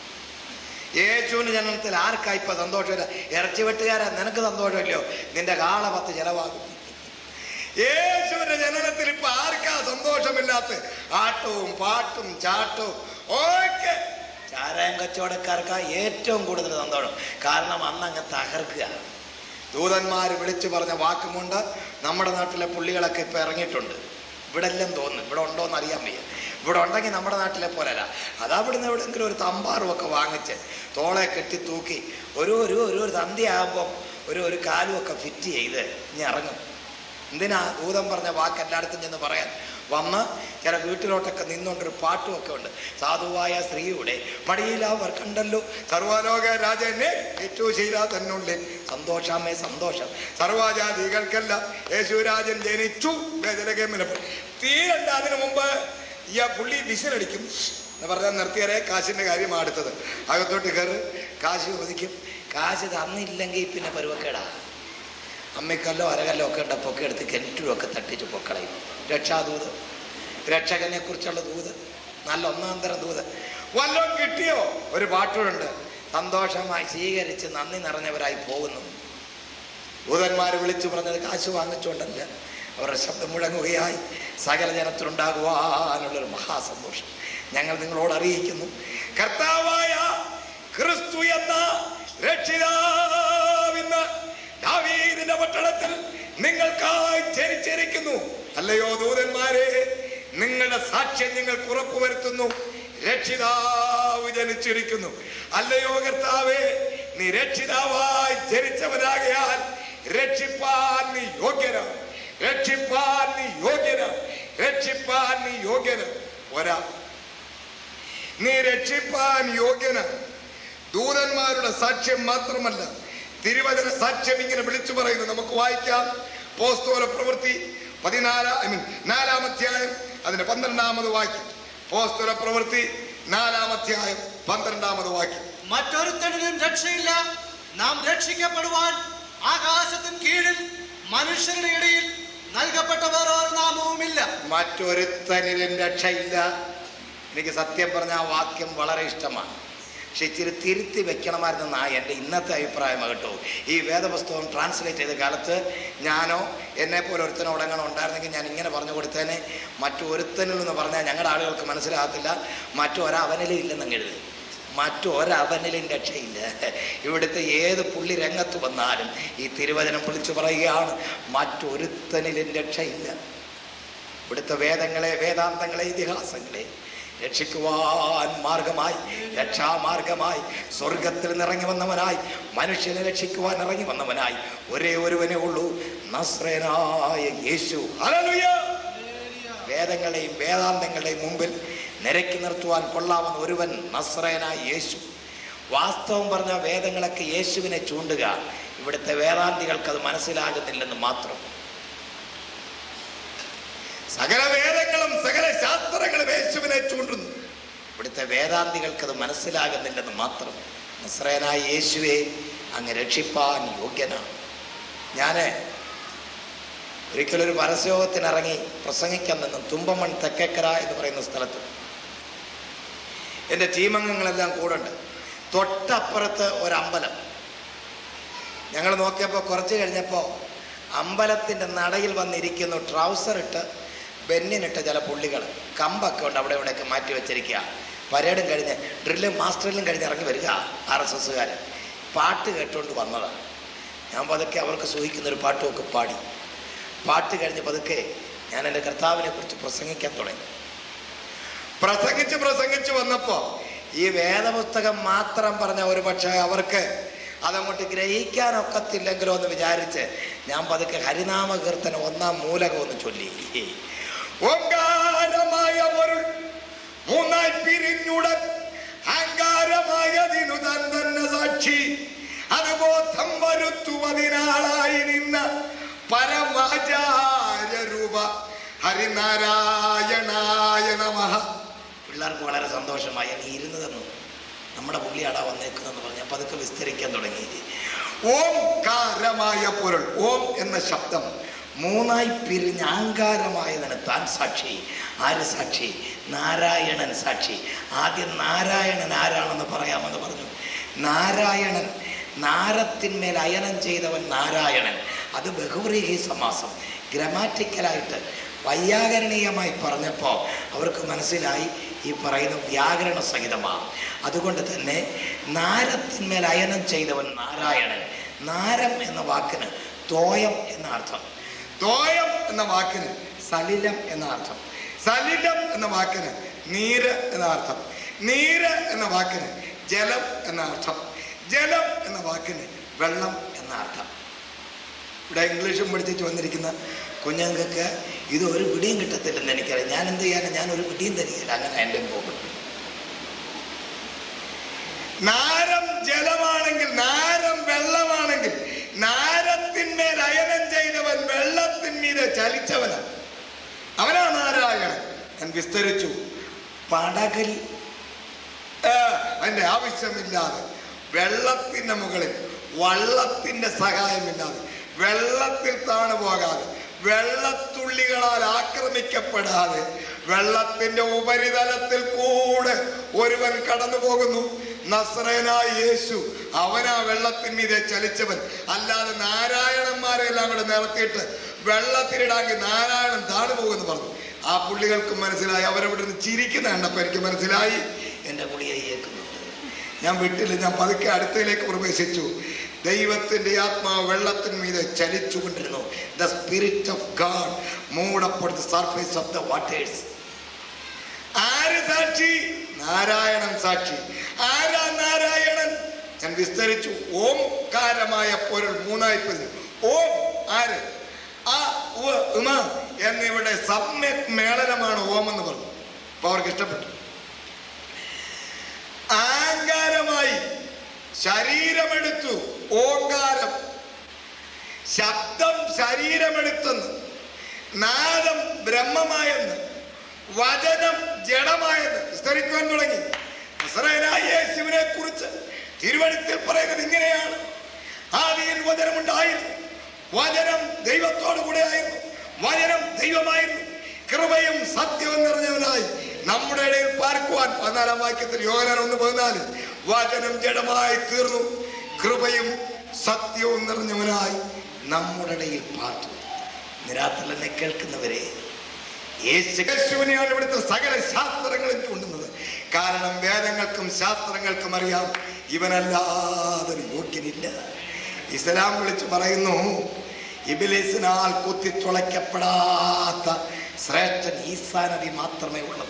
യേശുവിൻ്റെ ജനനത്തിൽ ആർക്കാ ഇപ്പം സന്തോഷമില്ല? ഇറച്ചി വെട്ടുകാരാ, നിനക്ക് സന്തോഷമില്ലയോ? നിന്റെ കാള 10 ചിലവാകും. യേശുവിന്റെ ജനനത്തിൽ ഇപ്പൊ ആർക്കാ സന്തോഷമില്ലാത്ത? ആട്ടവും പാട്ടും ചാട്ടവും ഒക്കെ. ചാരായം കച്ചവടക്കാർക്കാ ഏറ്റവും കൂടുതൽ സന്തോഷം. കാരണം അന്ന് അങ്ങ് തകർക്കുക. ദൂതന്മാർ വിളിച്ചു പറഞ്ഞ വാക്കുമുണ്ട്. നമ്മുടെ നാട്ടിലെ പുള്ളികളൊക്കെ ഇപ്പൊ ഇറങ്ങിയിട്ടുണ്ട്. ഇവിടെ എല്ലാം തോന്നുന്നു. ഇവിടെ ഉണ്ടോന്ന് അറിയാൻ വയ്യ. ഇവിടെ ഉണ്ടെങ്കിൽ നമ്മുടെ നാട്ടിലെ പോലല്ല. അതവിടുന്ന് എവിടെയെങ്കിലും ഒരു തമ്പാറും ഒക്കെ വാങ്ങിച്ച് തോളെ കെട്ടി തൂക്കി ഒരു സന്ധ്യയാകുമ്പം ഒരു കാലും ഒക്കെ ഫിറ്റ് ചെയ്ത് ഇനി ഇറങ്ങും. എന്തിനാ ദൂതം പറഞ്ഞ വാക്ക് എല്ലായിടത്തും ചെന്ന് പറയാൻ? വന്ന് ചില വീട്ടിലോട്ടൊക്കെ നിന്നുകൊണ്ടൊരു പാട്ടുമൊക്കെ ഉണ്ട്. സാധുവായ സ്ത്രീയുടെ മടിയിലവർ കണ്ടല്ലോ സർവലോക രാജനെ ഏറ്റവും ശീല തന്നുള്ളിൽ സന്തോഷമേ സന്തോഷം. സർവജാതികൾക്കല്ല യേശുരാജൻ ജനിച്ചു. തീരണ്ട. അതിനു മുമ്പ് ഈ പുള്ളി വിസിലടിക്കും എന്ന് പറഞ്ഞാൽ നിർത്തിയാലേ കാശിന്റെ കാര്യമാണ് അടുത്തത്. അകത്തോട്ട് കയറി കാശ് ചോദിക്കും. കാശ് തന്നില്ലെങ്കിൽ പിന്നെ പരുവക്കേടാ. അമ്മയ്ക്കല്ലോ അരകല്ലോ ഒക്കെ ഉണ്ട്, പൊക്കെ എടുത്ത് കിണറ്റിലുമൊക്കെ തട്ടിച്ച് പൊക്കളയും. രക്ഷാദൂത്, രക്ഷകനെ കുറിച്ചുള്ള ദൂത്, നല്ല ഒന്നാം തരം ദൂത്. വല്ലതും കിട്ടിയോ? ഒരു പാട്ടുകളുണ്ട്, സന്തോഷമായി സ്വീകരിച്ച് നന്ദി നിറഞ്ഞവരായി പോകുന്നു. ദൂതന്മാർ വിളിച്ചു പറഞ്ഞത് കാശ് വാങ്ങിച്ചുകൊണ്ടല്ല, അവരുടെ ശബ്ദം മുഴങ്ങുകയായി സകല ജനത്തിലുണ്ടാകുവാനുള്ളൊരു മഹാസന്തോഷം ഞങ്ങൾ നിങ്ങളോട് അറിയിക്കുന്നു. കർത്താവായ ക്രിസ്തു എന്ന രക്ഷിതാവിന്ന് ദാവീദിന്റെ പട്ടണത്തിൽ നിങ്ങൾക്കായി ജനിച്ചിരിക്കുന്നു. അല്ലയോ ദൂതന്മാരെ, നിങ്ങളുടെ സാക്ഷ്യം നിങ്ങൾക്ക് ഉറപ്പുവരുത്തുന്നു. രക്ഷിതാവ് ജനിച്ചിരിക്കുന്നു. അല്ലയോ കർത്താവേ, നീ രക്ഷിതാവായി ജനിച്ചവനാകയാൽ രക്ഷിപ്പാൻ നീ യോഗ്യനാണ്, രക്ഷിപ്പാൻ നീ യോഗ്യനാണ്, രക്ഷിപ്പാൻ നീ യോഗ്യനാണ്. പോരാ, നീ രക്ഷിപ്പാൻ യോഗ്യനാണ്. ദൂതന്മാരുടെ സാക്ഷ്യം മാത്രമല്ല, തിരുവചന സാക്ഷ്യം ഇങ്ങനെ വിളിച്ചു പറയുന്നു. നമുക്ക് വായിക്കാം. അപ്പോസ്തല പ്രവൃത്തി 4-ാം അധ്യായം അതിന്റെ 12-ാമത് വാക്യം. അപ്പോസ്തല പ്രവൃത്തി 4-ാം അധ്യായം 12-ാമത് വാക്യം. മറ്റൊരുത്തനും രക്ഷയില്ല, നാം രക്ഷിക്കപ്പെടുവാൻ ആകാശത്തിന് കീഴിൽ മനുഷ്യരുടെ ഇടയിൽ നൽകപ്പെട്ട വേറൊരു നാമവുമില്ല. മറ്റൊരുത്തനിലും രക്ഷയില്ല. എനിക്ക് സത്യം പറഞ്ഞ ആ വാക്യം വളരെ ഇഷ്ടമാണ്. പക്ഷെ ഇച്ചിരി തിരുത്തി വെക്കണമായിരുന്നെന്നാ എൻ്റെ ഇന്നത്തെ അഭിപ്രായം കേട്ടോ. ഈ വേദപുസ്തകം ട്രാൻസ്ലേറ്റ് ചെയ്ത കാലത്ത് ഞാനോ എന്നെ പോലെ ഒരുത്തനോടെങ്ങനെ ഉണ്ടായിരുന്നെങ്കിൽ ഞാൻ ഇങ്ങനെ പറഞ്ഞു കൊടുത്തേനെ, മറ്റൊരുത്തനിലെന്ന് പറഞ്ഞാൽ ഞങ്ങളുടെ ആളുകൾക്ക് മനസ്സിലാകത്തില്ല. മറ്റൊരവനിലും ഇല്ലെന്നങ്ങ് എഴുതി. മറ്റൊരവനിലും രക്ഷയില്ല. ഇവിടുത്തെ ഏത് പുള്ളി രംഗത്ത് വന്നാലും ഈ തിരുവചനം വിളിച്ചു പറയുകയാണ്, മറ്റൊരുത്തനിലും രക്ഷയില്ല. ഇവിടുത്തെ വേദങ്ങളെ, വേദാന്തങ്ങളെ, ഇതിഹാസങ്ങളെ രക്ഷിക്കുവാൻ മാർഗമായി, രക്ഷാമാർഗമായി, സ്വർഗത്തിൽ നിന്നിറങ്ങി വന്നവനായി, മനുഷ്യനെ രക്ഷിക്കുവാൻ ഇറങ്ങി വന്നവനായി ഒരേ ഒരുവനേ ഉള്ളൂ, നസ്രേനായ യേശു. ഹല്ലേലൂയ. വേദങ്ങളെയും വേദാന്തങ്ങളുടെയും മുമ്പിൽ നിരക്കി നിർത്തുവാൻ കൊള്ളാവുന്ന ഒരുവൻ നസ്രേനായ യേശു. വാസ്തവം പറഞ്ഞ വേദങ്ങളൊക്കെ യേശുവിനെ ചൂണ്ടുക. ഇവിടുത്തെ വേദാന്തികൾക്ക് അത് മനസ്സിലാകുന്നില്ലെന്ന് മാത്രം. സകല വേദങ്ങളും സകല ശാസ്ത്രങ്ങളും യേശുവിനെ ചൂണ്ടുന്നു. ഇവിടുത്തെ വേദാന്തികൾക്ക് അത് മനസ്സിലാകുന്നില്ലെന്ന് മാത്രം. നസ്രേനായ യേശുവെ അങ്ങ് രക്ഷിപ്പാൻ യോഗ്യനാണ്. ഞാൻ ഒരിക്കലൊരു പരസ്യോഗത്തിനിറങ്ങി പ്രസംഗിക്കാൻ നിന്നു. തുമ്പമൺ തെക്കേക്കര എന്ന് പറയുന്ന സ്ഥലത്ത് എൻ്റെ ടീമംഗങ്ങളെല്ലാം കൂടെ ഉണ്ട്. തൊട്ടപ്പുറത്ത് ഒരമ്പലം. ഞങ്ങൾ നോക്കിയപ്പോൾ കുറച്ച് കഴിഞ്ഞപ്പോൾ അമ്പലത്തിൻ്റെ നടയിൽ വന്നിരിക്കുന്നു, ട്രൗസർ ഇട്ട് ബെന്നിനിട്ട് ചില പുള്ളികൾ, കമ്പൊക്കെ ഉണ്ട് അവിടെ ഇവിടെയൊക്കെ മാറ്റി വെച്ചിരിക്കുക. പരേഡും കഴിഞ്ഞ് മാസ്റ്ററിലും കഴിഞ്ഞ് ഇറങ്ങി വരിക RSSകാർ. പാട്ട് കേട്ടുകൊണ്ട് വന്നതാണ്. ഞാൻ പതുക്കെ അവർക്ക് സൂഹിക്കുന്നൊരു പാട്ടുമൊക്കെ പാടി. പാട്ട് കഴിഞ്ഞ് പതുക്കെ ഞാൻ എൻ്റെ കർത്താവിനെ കുറിച്ച് പ്രസംഗിക്കാൻ തുടങ്ങി. പ്രസംഗിച്ച് വന്നപ്പോ ഈ വേദപുസ്തകം മാത്രം പറഞ്ഞ ഒരു പക്ഷേ അവർക്ക് അതങ്ങോട്ട് ഗ്രഹിക്കാനൊക്കത്തില്ലെങ്കിലോ എന്ന് വിചാരിച്ച് ഞാൻ പതുക്കെ ഹരിനാമ കീർത്തനം 1-ാം മൂലകം ഒന്ന് ചൊല്ലി. ഓങ്കാരമായ പൊരുൾ മൂന്നായി പിരിഞ്ഞുടൻ അഹങ്കാരമായതിനു താൻ തന്നെ സാക്ഷി, അത് ബോധം വരുത്തുവതിനാളായി നിന്ന പരമാചാര്യരൂപ ഹരിനാരായണായ നമഃ. പിള്ളേർക്ക് വളരെ സന്തോഷമായി. നീ ഇരുന്ന് തന്നു, നമ്മുടെ പുള്ളിയാടാ വന്നേക്കുന്നെന്ന് പറഞ്ഞാൽ പതുക്കെ വിസ്തരിക്കാൻ തുടങ്ങി. ഓംകാരമായ പൊരുൾ, ഓം എന്ന ശബ്ദം മൂന്നായി പിരിഞ്ഞ അഹങ്കാരമായതിന് താൻ സാക്ഷി. ആര് സാക്ഷി? നാരായണൻ സാക്ഷി. ആദ്യം നാരായണൻ ആരാണെന്ന് പറയാമെന്ന് പറഞ്ഞു. നാരായണൻ, നാരത്തിന്മേൽ അയനം ചെയ്തവൻ നാരായണൻ. അത് ബഹുവ്രീഹി സമാസം. ഗ്രമാറ്റിക്കലായിട്ട് വൈയാകരണീയമായി പറഞ്ഞപ്പോൾ അവർക്ക് മനസ്സിലായി ഈ പറയുന്ന വ്യാകരണ സഹിതമാണ്. അതുകൊണ്ട് തന്നെ നാരത്തിന്മേൽ അയനം ചെയ്തവൻ നാരായണൻ. നാരം എന്ന വാക്കിന് തോയം എന്ന അർത്ഥം. തോയം എന്ന വാക്കിന് സലിലം എന്ന അർത്ഥം. സലിലം എന്ന വാക്കിന് നീര് എന്ന അർത്ഥം. നീര് എന്ന വാക്കിന് ജലം എന്ന അർത്ഥം. ജലം എന്ന വാക്കിന് വെള്ളം എന്ന അർത്ഥം. ഇവിടെ ഇംഗ്ലീഷും പഠിച്ചിട്ട് വന്നിരിക്കുന്ന കുഞ്ഞുങ്ങൾക്ക് ഇത് ഒരു പിടിയും കിട്ടത്തില്ലെന്ന് എനിക്കറിയാം. ഞാൻ എന്ത് ചെയ്യാനും ഞാൻ ഒരു പിടിയും തരികയില്ല. അങ്ങനെ എൻ്റെ പോകും. നാരം ജലമാണെങ്കിൽ, നാരം വെള്ളമാണെങ്കിൽ, നാരത്തിന്മേൽ അയനം ചെയ്തവൻ വെള്ളത്തിന്മീതെ ചലിച്ചവനാണ്. അവനാ നാരായണൻ. ഞാൻ വിസ്തരിച്ചു. പടകിൽ അതിന്റെ ആവശ്യമില്ലാതെ, വെള്ളത്തിന്റെ മുകളിൽ വള്ളത്തിന്റെ സഹായമില്ലാതെ, വെള്ളത്തിൽ താണു പോകാതെ, വെള്ളത്തുള്ളികളാൽ ആക്രമിക്കപ്പെടാതെ വെള്ളത്തിന്റെ ഉപരിതലത്തിൽ കൂടെ ഒരുവൻ കടന്നു പോകുന്നു. നസ്രേനായ യേശു അവനാ വെള്ളത്തിന്മീതെ ചലിച്ചവൻ. അല്ലാതെ നാരായണന്മാരെ എല്ലാം കൂടെ നിർത്തിയിട്ട് വെള്ളത്തിലിടാങ്കി നാരായണൻ താണു പോകുമെന്ന് പറഞ്ഞു. ആ പുള്ളികൾക്ക് മനസ്സിലായി. അവരവിടെ നിന്ന് ചിരിക്കുന്ന കണ്ടപ്പോൾ എനിക്ക് മനസ്സിലായി എൻ്റെ പുള്ളിയെ കേൾക്കുന്നുണ്ട്. ഞാൻ വിട്ടില്ല. ഞാൻ പതുക്കെ അടുത്തയിലേക്ക് പ്രവേശിച്ചു. ദൈവത്തിന്റെ ആത്മാവ് വെള്ളത്തിന്മീതെ ചലിച്ചുകൊണ്ടിരുന്നു. The spirit of God moved upon the surface of the waters. ആര് സാക്ഷി? നാരായണൻ സാക്ഷി. ആരാ നാരായണൻ? ഞാൻ വിസ്തരിച്ചു. ഓംകാരമായ പൊരുൾ മൂന്നായി പിരിഞ്ഞു. ഓം ആര് ആ ഉവ ഉമ എന്നിവിടെ സമ്യക് മേളനമാണ് ഓം എന്ന് പറഞ്ഞു. അപ്പൊ അവർക്ക് ഇഷ്ടപ്പെട്ടു. ആങ്കാരമായി ശരീരമെടുത്തു ഓങ്കാരം, ശബ്ദം ശരീരമെടുത്തെന്ന്, നാദം ബ്രഹ്മമായെന്ന്, വചനം ജഡമായെന്ന് വിസ്തരിക്കുവാൻ തുടങ്ങി. നസറേയനായ യേശുവിനെ കുറിച്ച് തിരുവചനത്തിൽ പറയുന്നത് ഇങ്ങനെയാണ്: ആദിയിൽ വചനമുണ്ടായിരുന്നു, വചനം ദൈവത്തോടു കൂടെ ആയിരുന്നു, വചനം ദൈവമായിരുന്നു, കൃപയും സത്യവും നിറഞ്ഞവനായി നമ്മുടെ ഇടയിൽ പാർക്കുവാൻ. 14-ാം വാക്യത്തിൽ യോഹന്നാൻ 1:14 വചനം ജഡമായി തീർന്നു, കൃപയും സത്യവും നിറഞ്ഞവനായി നമ്മുടെ ഇടയിൽ പാർത്തു. നിരാത്തിൽ എന്നെ കേൾക്കുന്നവരെ, യേശുവിനെയാണ് ഇവിടുത്തെ സകല ശാസ്ത്രങ്ങളും ചൂണ്ടുന്നത്. കാരണം വേദങ്ങൾക്കും ശാസ്ത്രങ്ങൾക്കും അറിയാം ഇവനല്ലാതെ യോഗ്യനില്ല. ഇസ്ലാം വിളിച്ചു പറയുന്നു, ഇബ്ലീസിനാൽ കുത്തിത്തുളയ്ക്കപ്പെടാത്ത ശ്രേഷ്ഠൻ ഈസാ നബി മാത്രമേ ഉള്ളൂ.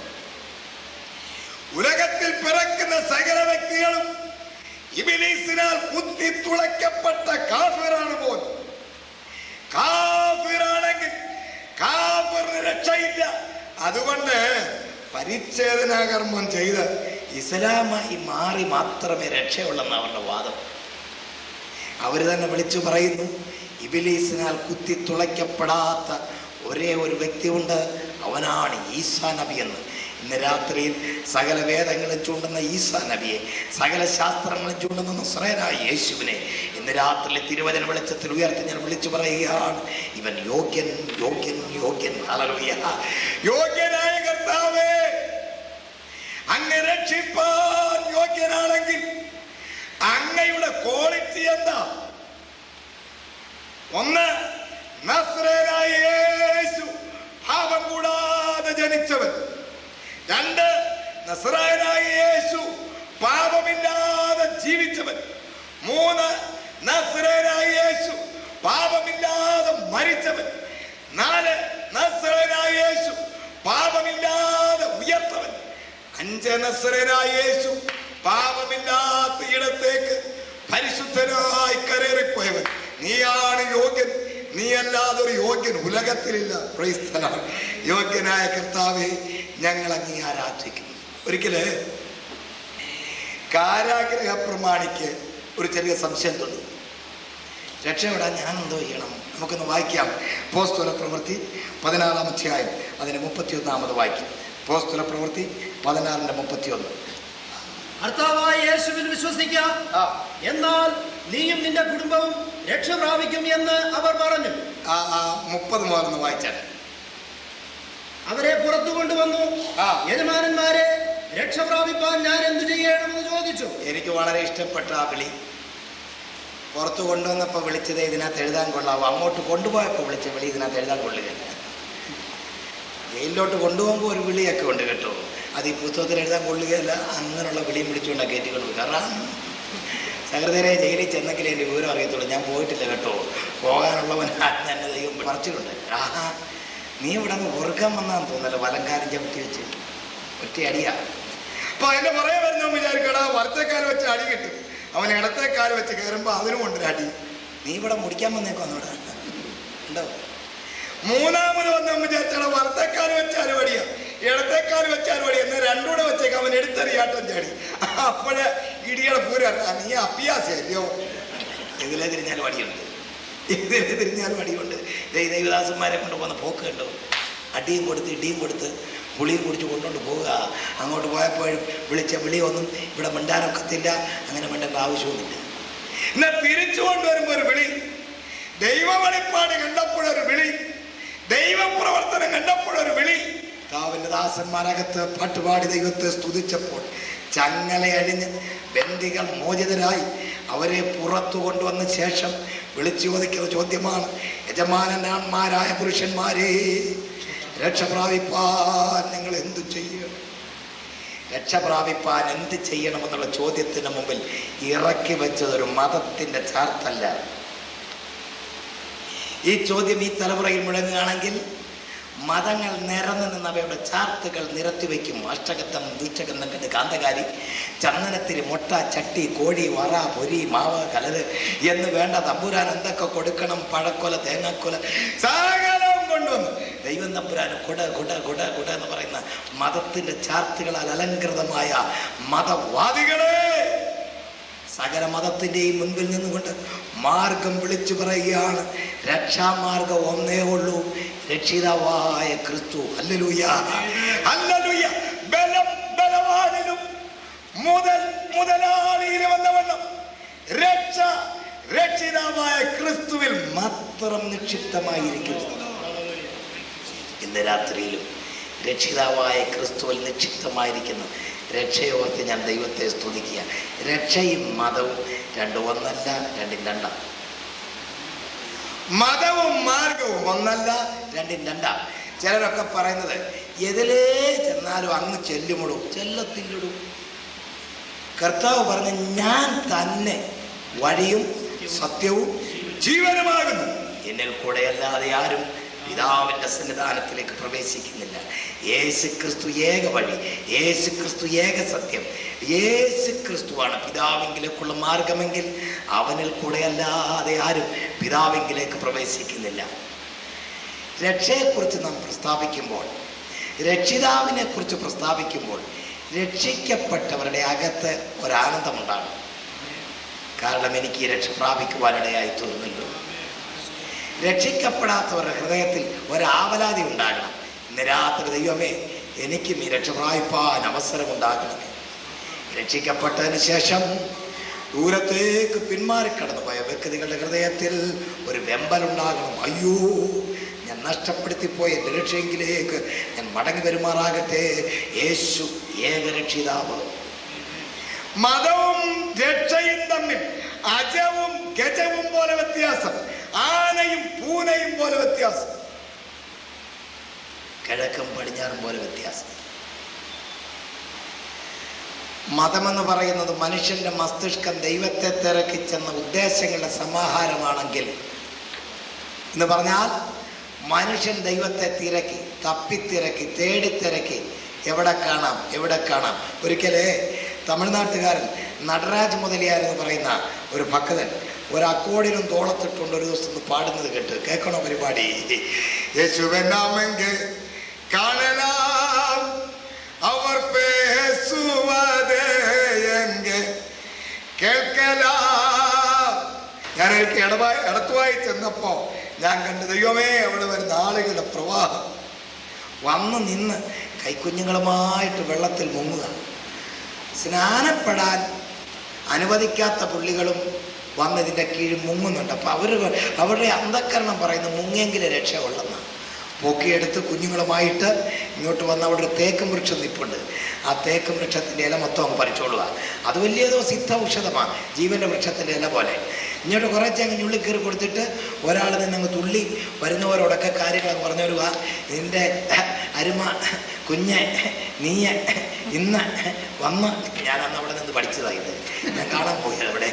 ഉലകത്തിൽ പിറക്കുന്ന സകല വ്യക്തികളും ഇബ്ലീസിനാൽ കുത്തിത്തുളയ്ക്കപ്പെട്ട കാഫിറാണ് പോലും. കാഫിറാണെങ്കിൽ കാഫിറിന് രക്ഷയില്ല. അതുകൊണ്ട് പരിച്ഛേദനാകർമ്മം ചെയ്ത് ഇസ്ലാമായി മാറി മാത്രമേ രക്ഷയുള്ളെന്ന് അവരുടെ വാദം. അവര് തന്നെ വിളിച്ചു പറയുന്നു, ഇബ്ലീസിനാൽ കുത്തിത്തുളയ്ക്കപ്പെടാത്ത ഒരേ ഒരു വ്യക്തിയുണ്ട്, അവനാണ് ഈസാ നബി എന്ന്. ഇന്ന് രാത്രിയിൽ സകല വേദങ്ങളും ചൂണ്ടുന്ന ഈസാ നബിയെ, സകല ശാസ്ത്രങ്ങളും ചൂണ്ടുന്ന നസറേയനായ യേശുവിനെ ഇന്ന് രാത്രി തിരുവചന വെളിച്ചത്തിൽ ഉയർത്തി ഞാൻ വിളിച്ചു പറയുകയാണ്, ഇവൻ യോഗ്യൻ, യോഗ്യൻ, യോഗ്യൻ. ഹല്ലേലൂയ. യോഗ്യനായ കർത്താവേ, അങ്ങ് രക്ഷിപ്പാൻ യോഗ്യനാണെങ്കിൽ അങ്ങയുടെ ക്വാളിറ്റി എന്താ? ഒന്ന്, നസറേയനായ യേശു പാപം കൂടാതെ ജനിച്ചവൻ. 2, നസറേയനായ യേശു പാപമില്ലാതെ ജീവിച്ചവൻ. 3, നസറേയനായ യേശു പാപമില്ലാതെ മരിച്ചവൻ. 4, നസറേയനായ യേശു പാപമില്ലാതെ ഉയർത്തവൻ. 5, നസറേയനായ യേശു പാപമില്ലാത്ത ഇടത്തേക്ക് പരിശുദ്ധനായി കരേറിപ്പോയവൻ. നീയാണ് യോഗ്യൻ, നീ അല്ലാതൊരു യോഗ്യൻ ഉലകത്തിലില്ല. Praise the Lord. യോഗ്യനായ കർത്താവേ, ഞങ്ങൾ അങ്ങേ ആരാധിക്കുന്നു. ഒരിക്കല് കാരാഗ്രഹ പ്രമാണിക്ക് ഒരു ചെറിയ സംശയം തോന്നി. രക്ഷപ്പെടാൻ ഞാൻ എന്തോ ചെയ്യണം? നമുക്കൊന്ന് വായിക്കാം. അപ്പോസ്തല പ്രവൃത്തി 16-ാം അധ്യായം അതിന്റെ 31-ാമത് വാക്യം. അപ്പോസ്തല പ്രവൃത്തി 16-ന്റെ 31. കർത്താവായ യേശുവിൽ വിശ്വസിക്കാം, എന്നാൽ നീയും നിന്റെ കുടുംബവും രക്ഷ പ്രാപിക്കും എന്ന് അവർ പറഞ്ഞു. 30 മുതൽ വായിച്ചാൽ. അവരെ പുറത്തു കൊണ്ടുവന്നു. യജമാനന്മാരെ, രക്ഷ പ്രാപിപ്പാൻ ഞാൻ എന്ത് ചെയ്യണമെന്ന് ചോദിച്ചു. എനിക്ക് വളരെ ഇഷ്ടപ്പെട്ട ആ വിളി. പുറത്തു കൊണ്ടുവന്നപ്പോൾ വിളിച്ചത് ഇതിനകത്ത് എഴുതാൻ കൊള്ളാവും, അങ്ങോട്ട് കൊണ്ടുപോയപ്പോൾ വിളിച്ച വിളി ഇതിനകത്ത് എഴുതാൻ കൊള്ളുകയില്ല. ജയിലിലോട്ട് കൊണ്ടുപോകുമ്പോൾ ഒരു വിളിയൊക്കെ ഉണ്ട് കേട്ടോ, അത് ഈ പുസ്തകത്തിൽ എഴുതാൻ കൊള്ളുകയല്ല. അങ്ങനെയുള്ള വിളിയും വിളിച്ചുകൊണ്ടാണ് കയറ്റിക്കൊണ്ടു. കാരണം സഹൃദയരെ ജയിലിൽ ചെന്നെങ്കിലും എൻ്റെ വിവരം അറിയത്തുള്ളൂ. ഞാൻ പോയിട്ടില്ല കേട്ടോ, പോകാനുള്ളവൻ തന്നെ ദൈവം പറിച്ചിട്ടുണ്ട്. നീ ഇവിടെ നിന്ന് ഉറക്കം വന്നാന്ന് തോന്നല്ലോ, വലങ്കാരം ചവിട്ടി വെച്ച് ഒറ്റ അടിയാ. അപ്പൊ അതിന്റെ പറയാൻ വരുന്ന വിചാരിക്കടാ, വലത്തേക്കാൽ വെച്ച് അടി കിട്ടും, അവൻ ഇടത്തേക്കാൽ വെച്ച് കയറുമ്പോ അതിനും കൊണ്ടൊരു അടി. നീ ഇവിടെ മുടിക്കാൻ വന്നേക്കോന്നോടാ ഉണ്ടോ? 3ാമത് വന്ന വിചാരിച്ചാൽ വലത്തേക്കാൽ വെച്ചാലും അടിയാ, ഇടത്തേക്കാൽ വെച്ചാലും അടി. എന്നാൽ രണ്ടൂടെ വെച്ചേക്ക് അവൻ എടുത്തെറിയാട്ടം ചാടി. അപ്പോഴേ ഇടിയുടെ പൂരം. നീ അഭ്യാസല്ലോ. ഇതിലെ തിരിഞ്ഞാലും അടിയുണ്ട്, ഇതിലെ തിരിഞ്ഞാലും അടിയുണ്ട്. ദൈവദാസന്മാരെ കൊണ്ടുപോകുന്ന പോക്ക് കണ്ടോ? അടിയും കൊടുത്ത് ഇടിയും കൊടുത്ത് പുളിയും കുടിച്ച് കൊണ്ടുകൊണ്ട് പോവുക. അങ്ങോട്ട് പോയപ്പോഴും വിളിച്ച വിളിയൊന്നും ഇവിടെ മിണ്ടാനൊക്കത്തില്ല, അങ്ങനെ മിണ്ടേണ്ട ആവശ്യമൊന്നുമില്ല. എന്നാൽ തിരിച്ചു കൊണ്ടുവരുമ്പോ ഒരു വിളി, ദൈവ വെളിപ്പാട് കണ്ടപ്പോഴൊരു വിളി, ദൈവപ്രവർത്തനം കണ്ടപ്പോഴൊരു വിളി. കർത്താവിന്റെ ദാസന്മാരകത്ത് പാട്ടുപാടി ദൈവത്തെ സ്തുതിച്ചപ്പോൾ ചങ്ങലയഴിഞ്ഞ് ബന്ദികൾ മോചിതരായി അവരെ പുറത്തു കൊണ്ടുവന്ന ശേഷം വിളിച്ചു ചോദിക്കുന്ന ചോദ്യമാണ്, യജമാനന്മാരായ പുരുഷന്മാരെ, രക്ഷ പ്രാപിപ്പാൻ നിങ്ങൾ എന്തു ചെയ്യണം? രക്ഷ പ്രാപിപ്പാൻ എന്ത് ചെയ്യണമെന്നുള്ള ചോദ്യത്തിന് മുമ്പിൽ ഇറക്കി വെച്ചതൊരു മതത്തിന്റെ ചാർത്തല്ല. ഈ ചോദ്യം ഈ തലമുറയിൽ മുഴങ്ങുകയാണെങ്കിൽ മതങ്ങൾ നിറഞ്ഞു നിന്ന് അവയുടെ ചാർത്തുകൾ നിരത്തിവെക്കും. അഷ്ടകത്തം, ദുഷ്ടഗന്ധം കണ്ട് കാന്തകാരി, ചന്ദനത്തിരി, മുട്ട, ചട്ടി, കോഴി, വറ, പൊരി, മാവ്, കലര് എന്ന് വേണ്ട തമ്പുരാൻ എന്തൊക്കെ കൊടുക്കണം, പഴക്കൊല, തേങ്ങാക്കൊല, സകലവും കൊണ്ടുവന്നു ദൈവം തമ്പുരാൻ കുട കുട കുട കുട എന്ന് പറയുന്ന മതത്തിന്റെ ചാർത്തുകളാൽ അലങ്കൃതമായ മതവാദികളെ സകല മതത്തിന്റെയും മുൻപിൽ നിന്നുകൊണ്ട് മാർഗം വിളിച്ചു പറയുകയാണ്. രക്ഷാമാർഗം ഒന്നേ ഉള്ളൂ, രക്ഷിതാവായ ക്രിസ്തു. Hallelujah, hallelujah. ബലം ബലവാനിലും മുതലാളിയിലും വന്നവണ്ണം രക്ഷ രക്ഷിതാവായ ക്രിസ്തുവിൽ മാത്രം നിക്ഷിപ്തമായിരിക്കുന്നു. ഇന്ന് രാത്രിയിലും രക്ഷിതാവായ ക്രിസ്തുവിൽ നിക്ഷിപ്തമായിരിക്കുന്നു. രക്ഷയോർത്ത് ഞാൻ ദൈവത്തെ സ്തുതിക്കുക. രക്ഷയും മതവും രണ്ടും ഒന്നല്ല, രണ്ടും രണ്ടാം. മതവും മാർഗവും ഒന്നല്ല, രണ്ടും രണ്ടാം. ചിലരൊക്കെ പറയുന്നത് എതിലേ ചെന്നാലും അങ്ങ് ചെല്ലുമിടും, ചെല്ലത്തില്ലിടും. കർത്താവ് പറഞ്ഞ ഞാൻ തന്നെ വഴിയും സത്യവും ജീവനുമാകുന്നു, എന്നിൽ കൂടെയല്ലാതെ ആരും പിതാവിന്റെ സന്നിധാനത്തിലേക്ക് പ്രവേശിക്കുന്നില്ല. യേശു ക്രിസ്തു ഏക വഴി, യേശു ക്രിസ്തു ഏക സത്യം, യേശു ക്രിസ്തുവാണ് പിതാവിങ്കിലേക്കുള്ള മാർഗമെങ്കിൽ അവനിൽ കൂടെയല്ലാതെ ആരും പിതാവിങ്കിലേക്ക് പ്രവേശിക്കുന്നില്ല. രക്ഷയെക്കുറിച്ച് നാം പ്രസ്താവിക്കുമ്പോൾ, രക്ഷിതാവിനെ കുറിച്ച് പ്രസ്താവിക്കുമ്പോൾ രക്ഷിക്കപ്പെട്ടവരുടെ അകത്ത് ഒരാനന്ദമുണ്ടാകും. കാരണം എനിക്ക് ഈ രക്ഷ പ്രാപിക്കുവാനിടയായി തീർന്നല്ലോ. രക്ഷിക്കപ്പെടാത്തവരുടെ ഹൃദയത്തിൽ ഒരാവലാതി ഉണ്ടാകണം. ഇന്ന് രാത്രി ദൈവമേ എനിക്കും ഈ രക്ഷ പ്രാപിപ്പാൻ അവസരമുണ്ടാകണം. രക്ഷിക്കപ്പെട്ടതിന് ശേഷം ദൂരത്തേക്ക് പിന്മാറിക്കടന്നു പോയ വ്യക്തികളുടെ ഹൃദയത്തിൽ ഒരു വെമ്പലുണ്ടാകണം. അയ്യോ, ഞാൻ നഷ്ടപ്പെടുത്തിപ്പോയ എൻ്റെ രക്ഷയെങ്കിലേക്ക് ഞാൻ മടങ്ങി വരുമാറാകട്ടെ. യേശു ഏകരക്ഷിതാവ്. മതവും രക്ഷയും തമ്മിൽ അജവും ഗജവും പോലെ വ്യത്യാസം, ആനയും പൂനയും പോലെ വ്യത്യാസം, കിഴക്കും പടിഞ്ഞാറും പോലെ വ്യത്യാസം. മതമെന്ന് പറയുന്നത് മനുഷ്യന്റെ മസ്തിഷ്കം ദൈവത്തെ തിരക്കി ചെന്ന ഉദ്ദേശങ്ങളുടെ സമാഹാരമാണെങ്കിൽ, എന്ന് പറഞ്ഞാൽ മനുഷ്യൻ ദൈവത്തെ തിരക്കി, തപ്പിത്തിരക്കി, തേടിത്തിരക്കി എവിടെ കാണാം, എവിടെ കാണാം. ഒരിക്കലേ തമിഴ്നാട്ടുകാരൻ നടരാജ് മുതലിയാർ എന്ന് പറയുന്ന ഒരു ഭക്തൻ ഒരു അക്കോടിനും തോളത്തിട്ടുണ്ട് ഒരു ദിവസം പാടുന്നത് കേൾക്കണോ പരിപാടി? യേശുവെന്നാമെങ്കിൽ കാണലാം അവർ പേസുവതേ എങ്കെ കേൾക്കലാം. ഞാനൊരിക്കൽ ഇടത്തുവായി ചെന്നപ്പോ ഞാൻ കണ്ടു, ദൈവമേ അവിടെ വരുന്ന ആളുകളുടെ പ്രവാഹം വന്നു നിന്ന് കൈക്കുഞ്ഞുങ്ങളുമായിട്ട് വെള്ളത്തിൽ മുങ്ങുക. സ്നാനപ്പെടാൻ അനുവദിക്കാത്ത പുള്ളികളും വന്നതിൻ്റെ കീഴിൽ മുങ്ങുന്നുണ്ട്. അപ്പം അവരുടെ അന്ധക്കരണം പറയുന്ന മുങ്ങിയെങ്കിലേ രക്ഷ ഉള്ളെന്നാണ്. പൊക്കിയെടുത്ത് കുഞ്ഞുങ്ങളുമായിട്ട് ഇങ്ങോട്ട് വന്ന് അവിടെ ഒരു തേക്കും വൃക്ഷം നിൽപ്പുണ്ട്. ആ തേക്കും വൃക്ഷത്തിൻ്റെ ഇല മൊത്തം അങ്ങ് പറിച്ചോളുക. അത് വലിയതോ സിദ്ധ ഔഷധമാണ്, ജീവൻ്റെ വൃക്ഷത്തിൻ്റെ ഇല പോലെ. ഇങ്ങോട്ട് കുറച്ച് അങ്ങ് ഞുള്ളി കയറി കൊടുത്തിട്ട് ഒരാൾ നിന്നങ്ങ് തുള്ളി വരുന്നവരോടൊക്കെ കാര്യങ്ങൾ പറഞ്ഞു വരുക. നിൻ്റെ അരുമ കുഞ്ഞ് നീയ ഇന്ന് വന്ന്, ഞാനന്ന് അവിടെ നിന്ന് പഠിച്ചതായത്, ഞാൻ കാണാൻ പോയത് അവിടെ.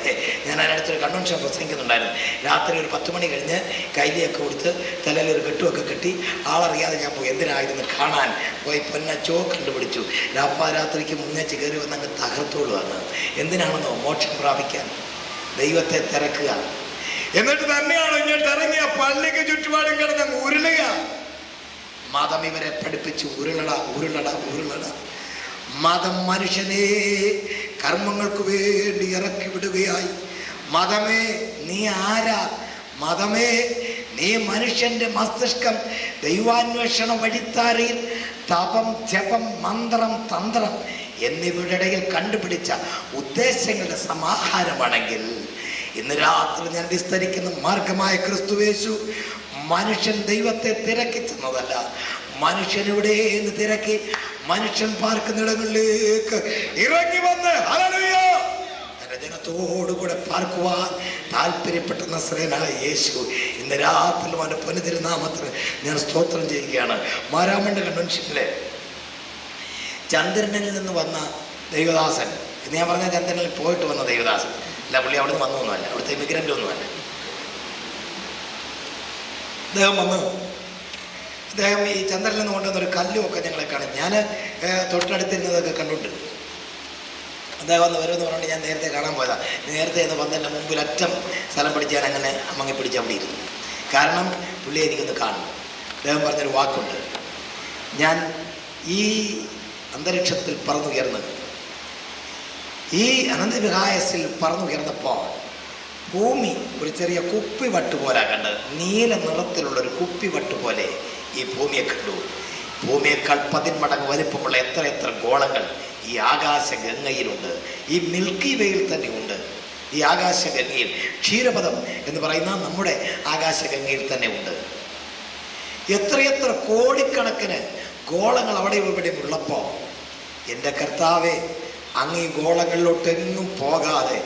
ഞാൻ അതിനടുത്തൊരു കൺവെൻഷൻ പ്രസംഗിക്കുന്നുണ്ടായിരുന്നു. രാത്രി ഒരു 10 മണി കഴിഞ്ഞ് കൈലിയൊക്കെ കൊടുത്ത് തലയിലൊരു കെട്ടുമൊക്കെ കെട്ടി ആളറിയാതെ ഞാൻ പോയി. എന്തിനായിരുന്നു കാണാൻ പോയി. പൊന്നച്ചോ കണ്ടുപിടിച്ചു. രാത്രിക്ക് മുന്നേച്ച് കയറി വന്ന് അങ്ങ് തകർത്തോളൂ. വന്ന് എന്തിനാണെന്നോ മോക്ഷം പ്രാപിക്കാൻ, ദൈവത്തെ തിരക്കുക. എന്നിട്ട് തന്നെയാണ് ഇങ്ങോട്ട് ഇറങ്ങിയ പള്ളിക്ക് ചുറ്റുപാടും കിടന്ന് ഉരുളുക. മതം ഇവരെ പഠിപ്പിച്ചു ഉരുളട ഉരുളട ഉരുളട. മതം മനുഷ്യനെ കർമ്മങ്ങൾക്ക് വേണ്ടി ഇറക്കി വിടുകയായി. മതമേ നീ ആരാ? മതമേ നീ മനുഷ്യന്റെ മസ്തിഷ്കം ദൈവാന്വേഷണ വഴിത്താരയിൽ തപം, ജപം, മന്ത്രം, തന്ത്രം എന്നിവയുടെ ഇടയിൽ കണ്ടുപിടിച്ച ഉദ്ദേശങ്ങളുടെ സമാഹാരമാണെങ്കിൽ, ഇന്ന് രാത്രി ഞാൻ വിസ്തരിക്കുന്ന മാർഗമായ ക്രിസ്തുവേശു മനുഷ്യൻ ദൈവത്തെ തിരക്കി ചെന്നതല്ല. മനുഷ്യൻ എവിടെയെന്ന് തിരക്കി മനുഷ്യൻ പാർക്കുന്നിടങ്ങളിലേക്ക് ഇറങ്ങി വന്ന് ഹല്ലേലൂയ തന്റെ ജനത്തോടുകൂടെ പാർക്കുവാൻ താല്പര്യപ്പെട്ട നസ്രയനായ യേശു ഇന്ന് രാത്രി അവന്റെ പുനതിരുനാമത്തിന് ഞാൻ സ്തോത്രം ചെയ്യുകയാണ്. മാരാമണ്ഡ കൺവെൻഷനിലെ ചന്ദ്രനിൽ നിന്ന് വന്ന ദൈവദാസൻ, ഇത് ഞാൻ പറഞ്ഞ ചന്ദ്രനിൽ പോയിട്ട് വന്ന ദൈവദാസൻ അല്ല, പുള്ളി അവിടെ നിന്ന് വന്നൊന്നുമല്ല, അവിടുത്തെ ഇമിഗ്രൻ്റ് ഒന്നുമല്ല. അദ്ദേഹം വന്നു അദ്ദേഹം ഈ ചന്ദ്രനിൽ നിന്ന് കൊണ്ടുവന്നൊരു കല്ലുമൊക്കെ ഞങ്ങളെ കാണും. ഞാൻ തൊട്ടടുത്തിരുന്നതൊക്കെ കണ്ടുണ്ട്. അദ്ദേഹം ഒന്ന് വരുമെന്ന് പറഞ്ഞിട്ട് ഞാൻ നേരത്തെ കാണാൻ പോയതാണ്. നേരത്തെ എന്ന് പന്തലിൻ്റെ മുമ്പിൽ അറ്റം സ്ഥലം പിടിച്ച് ഞാൻ അങ്ങനെ അമ്മങ്ങി പിടിച്ച് അവിടെ ഇരുന്നു. കാരണം പുള്ളിയെ എനിക്കൊന്ന് കാണും. അദ്ദേഹം പറഞ്ഞൊരു വാക്കുണ്ട്, ഞാൻ ഈ അന്തരീക്ഷത്തിൽ പറന്നുയർന്നത്, ഈ അനന്തവിഹായസിൽ പറന്നുയർന്നപ്പോൾ ഭൂമി ഒരു ചെറിയ കുപ്പിവട്ട് പോലെ കണ്ടത്. നീല നിറത്തിലുള്ളൊരു കുപ്പിവട്ട് പോലെ ഈ ഭൂമിയെ കണ്ടു. ഭൂമിയേക്കാൾ 10 മടങ്ങ് വലിപ്പമുള്ള എത്ര ഗോളങ്ങൾ ഈ ആകാശഗംഗയിലുണ്ട്. ഈ മിൽക്കി വേയിൽ തന്നെ ഉണ്ട്. ഈ ആകാശഗംഗയിൽ ക്ഷീരപഥം എന്ന് പറയുന്ന നമ്മുടെ ആകാശഗംഗയിൽ തന്നെ ഉണ്ട്. എത്ര കോടിക്കണക്കിന് ഗോളങ്ങൾ അവിടെ ഇവിടെ ഉള്ളപ്പോൾ എൻ്റെ കർത്താവെ, അങ്ങ് ഈ ഗോളങ്ങളിലോട്ടെങ്ങും പോകാതെ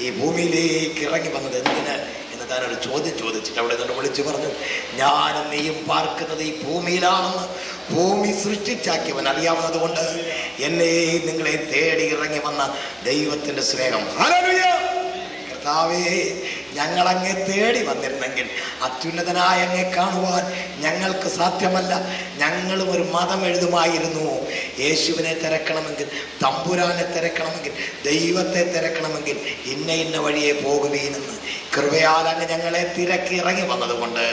ഈ ഭൂമിയിലേക്ക് ഇറങ്ങി വന്നത് എന്തിന് എന്ന് താനൊരു ചോദ്യം ചോദിച്ചിട്ട് അവിടെ നിന്ന് വിളിച്ചു പറഞ്ഞു, ഞാനും നീയും പാർക്കുന്നത് ഈ ഭൂമിയിലാണെന്ന് ഭൂമി സൃഷ്ടിച്ചാക്കിയവൻ അറിയാവുന്നത് കൊണ്ട് എന്നെയും നിങ്ങളെ തേടി ഇറങ്ങി വന്ന ദൈവത്തിൻ്റെ സ്നേഹം. ഹല്ലേലൂയ! കർത്താവേ, ഞങ്ങളങ്ങെ തേടി വന്നിരുന്നെങ്കിൽ അത്യുന്നതനായ അങ്ങെ കാണുവാൻ ഞങ്ങൾക്ക് സാധ്യമല്ല. ഞങ്ങളും ഒരു മതം എഴുതുമായിരുന്നു. യേശുവിനെ തിരക്കണമെങ്കിൽ, തമ്പുരാനെ തിരക്കണമെങ്കിൽ, ദൈവത്തെ തിരക്കണമെങ്കിൽ ഇന്ന വഴിയെ പോകുവീനെന്ന് കൃപയാൽ അങ്ങ് ഞങ്ങളെ തിരക്കി ഇറങ്ങി വന്നതുകൊണ്ട്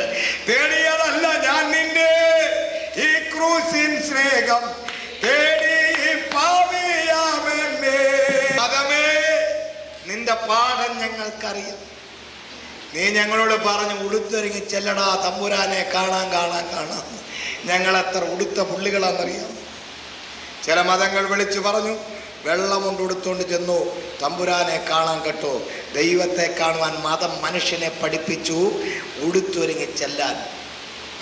തേടിയതല്ല ഞാൻ നിന്റെ ഈ ക്രൂസിൻ സ്നേഹം തേടി പാപിയാമെന്നെ. മതമേ, നിന്റെ പാഠം ഞങ്ങൾക്കറിയാം. നീ ഞങ്ങളോട് പറഞ്ഞു, ഉടുത്തൊരുങ്ങി ചെല്ലടാ, തമ്പുരാനെ കാണാൻ. ഞങ്ങൾ എത്ര ഉടുത്ത പുള്ളികളാണെന്നറിയാം. ചില മതങ്ങൾ വിളിച്ചു പറഞ്ഞു, വെള്ളം കൊണ്ട് ഉടുത്തോണ്ട് ചെന്നു, തമ്പുരാനെ കാണാൻ കേട്ടോ. ദൈവത്തെ കാണുവാൻ മതം മനുഷ്യനെ പഠിപ്പിച്ചു ഉടുത്തൊരുങ്ങി ചെല്ലാൻ.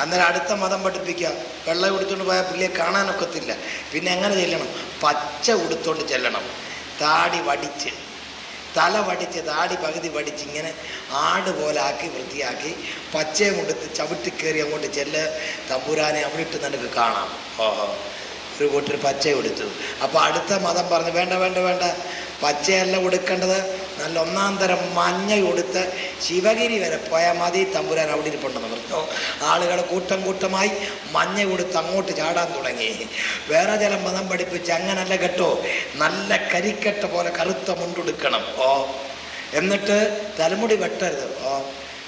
അന്നേരം അടുത്ത മതം പഠിപ്പിക്കുക, വെള്ളം ഉടുത്തോണ്ട് പോയാൽ പുള്ളിയെ കാണാനൊക്കത്തില്ല. പിന്നെ എങ്ങനെ ചെല്ലണം? പച്ച ഉടുത്തോണ്ട് ചെല്ലണം. താടി വടിച്ച്, തല വടിച്ച്, താടി പകുതി വടിച്ച്, ഇങ്ങനെ ആട് പോലെ ആക്കി വൃത്തിയാക്കി പച്ചയും കൊടുത്ത് ചവിട്ടി കയറി അങ്ങോട്ട് ചെല്ല്, തമ്പുരാനെ അവിടെ ഇട്ട് നിനക്ക് കാണാം. ഓഹോ, ഒരു കൂട്ടർ പച്ച കൊടുത്തു. അപ്പോൾ അടുത്ത മതം പറഞ്ഞു, വേണ്ട, പച്ചയല്ല കൊടുക്കേണ്ടത്, നല്ല 1-ാം തരം മഞ്ഞ കൊടുത്ത് ശിവഗിരി വരെ പോയാൽ മതി, തമ്പുരാൻ അവിടെ ഇരിപ്പുണ്ടെന്ന് പറഞ്ഞു. ആളുകൾ കൂട്ടമായി മഞ്ഞ കൊടുത്ത് അങ്ങോട്ട് ചാടാൻ തുടങ്ങി. വേറെ ചില മതം പഠിപ്പിച്ച് അങ്ങനല്ല കേട്ടോ, നല്ല കരിക്കട്ട പോലെ കറുത്ത മുണ്ടെടുക്കണം. എന്നിട്ട് തലമുടി വെട്ടരുത്,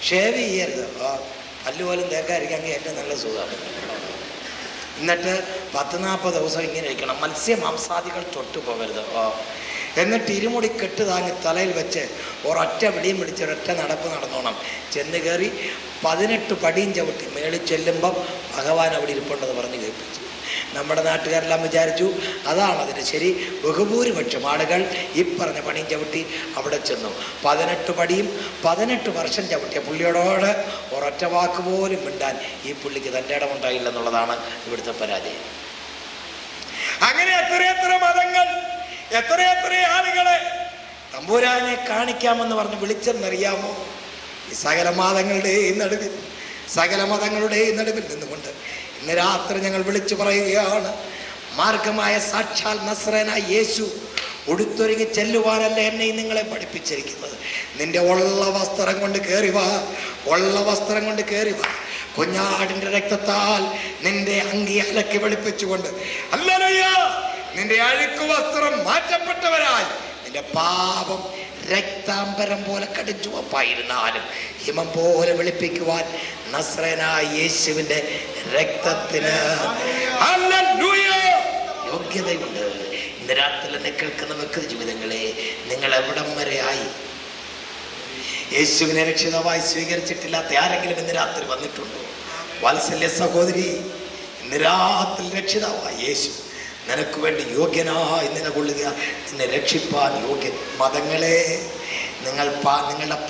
ഷേവ് ചെയ്യരുത്, പല്ലുപോലും തേക്കാതിരിക്കാമെങ്കിൽ ഏറ്റവും നല്ല സുഖമാണ്. എന്നിട്ട് 10-40 ദിവസം ഇങ്ങനെ ഇരിക്കണം. മത്സ്യമാംസാദികൾ തൊട്ടു പോകരുത്. എന്നിട്ട് ഇരുമുടി കെട്ട് താങ്ങി തലയിൽ വെച്ച് ഒരൊറ്റ വിളിയും പിടിച്ച് ഒരൊറ്റ നടപ്പ് നടന്നോണം. ചെന്ന് കയറി 18 പടിയും ചവിട്ടി മേളിൽ ചെല്ലുമ്പം ഭഗവാൻ അവിടെ ഇരിപ്പുണ്ടെന്ന് പറഞ്ഞ് കേൾപ്പിച്ചു. നമ്മുടെ നാട്ടുകാരെല്ലാം വിചാരിച്ചു അതാണ് അതിന് ശരി. ബഹുഭൂരിപക്ഷം ആളുകൾ ഈ പറഞ്ഞ പണിയും ചവിട്ടി അവിടെ ചെന്നു. 18 പടിയും 18 വർഷം ചവിട്ടിയ പുള്ളിയോട് ഒരൊറ്റ വാക്ക് പോലും മിണ്ടാൻ ഈ പുള്ളിക്ക് തൻ്റെ ഇടമുണ്ടായില്ലെന്നുള്ളതാണ് ഇവിടുത്തെ പരാജയം. അങ്ങനെ എത്ര മതങ്ങൾ, എത്ര ആളുകളെ തമ്പുരാനെ കാണിക്കാമെന്ന് പറഞ്ഞ് വിളിച്ചെന്നറിയാമോ? ഈ സകല മതങ്ങളുടെയും നടുവിൽ നിന്നുകൊണ്ട് ഇന്ന് രാത്രി ഞങ്ങൾ വിളിച്ചു പറയുകയാണ്, മാർഗമായ സാക്ഷാൽ നസ്രേനായ യേശു ഉടുത്തൊരുങ്ങി ചെല്ലുവാനല്ല എന്നെയും നിങ്ങളെ പഠിപ്പിച്ചിരിക്കുന്നത്. നിന്റെ ഉള്ള വസ്ത്രം കൊണ്ട് കയറി വാ, കുഞ്ഞാടിന്റെ രക്തത്താൽ നിന്റെ അങ്കി അലക്കി വെളുപ്പിച്ചുകൊണ്ട്, ഹല്ലേലൂയ, നിന്റെ അഴുക്ക് വസ്ത്രം മാറ്റപ്പെട്ടവരായി, നിന്റെ പാപം രക്താംബരം പോലെ കടുംചുവപ്പായിരുന്നാലും ഹിമം പോലെ വെളുപ്പിക്കുവാൻ നസ്രേനായ യേശുവിന്റെ രക്തത്തിന് ഹല്ലേലൂയ യോഗ്യതയുണ്ട്. ഇന്ന് രാത്രി എന്നെ കേൾക്കുന്ന വ്യക്തി ജീവിതങ്ങളെ, നിങ്ങൾ എവിടം വരെയായി? യേശുവിനെ രക്ഷിതാവായി സ്വീകരിച്ചിട്ടില്ലാത്ത ആരെങ്കിലും ഇന്ന് രാത്രി വന്നിട്ടുണ്ടോ? വാത്സല്യ സഹോദരി, ഇന്ന് രാത്രി രക്ഷിതാവായി യേശു നിനക്ക് വേണ്ടി യോഗ്യനായി നിലകൊള്ളുക, നിന്നെ രക്ഷിപ്പാൻ യോഗ്യൻ. മതങ്ങളെ, നിങ്ങളുടെ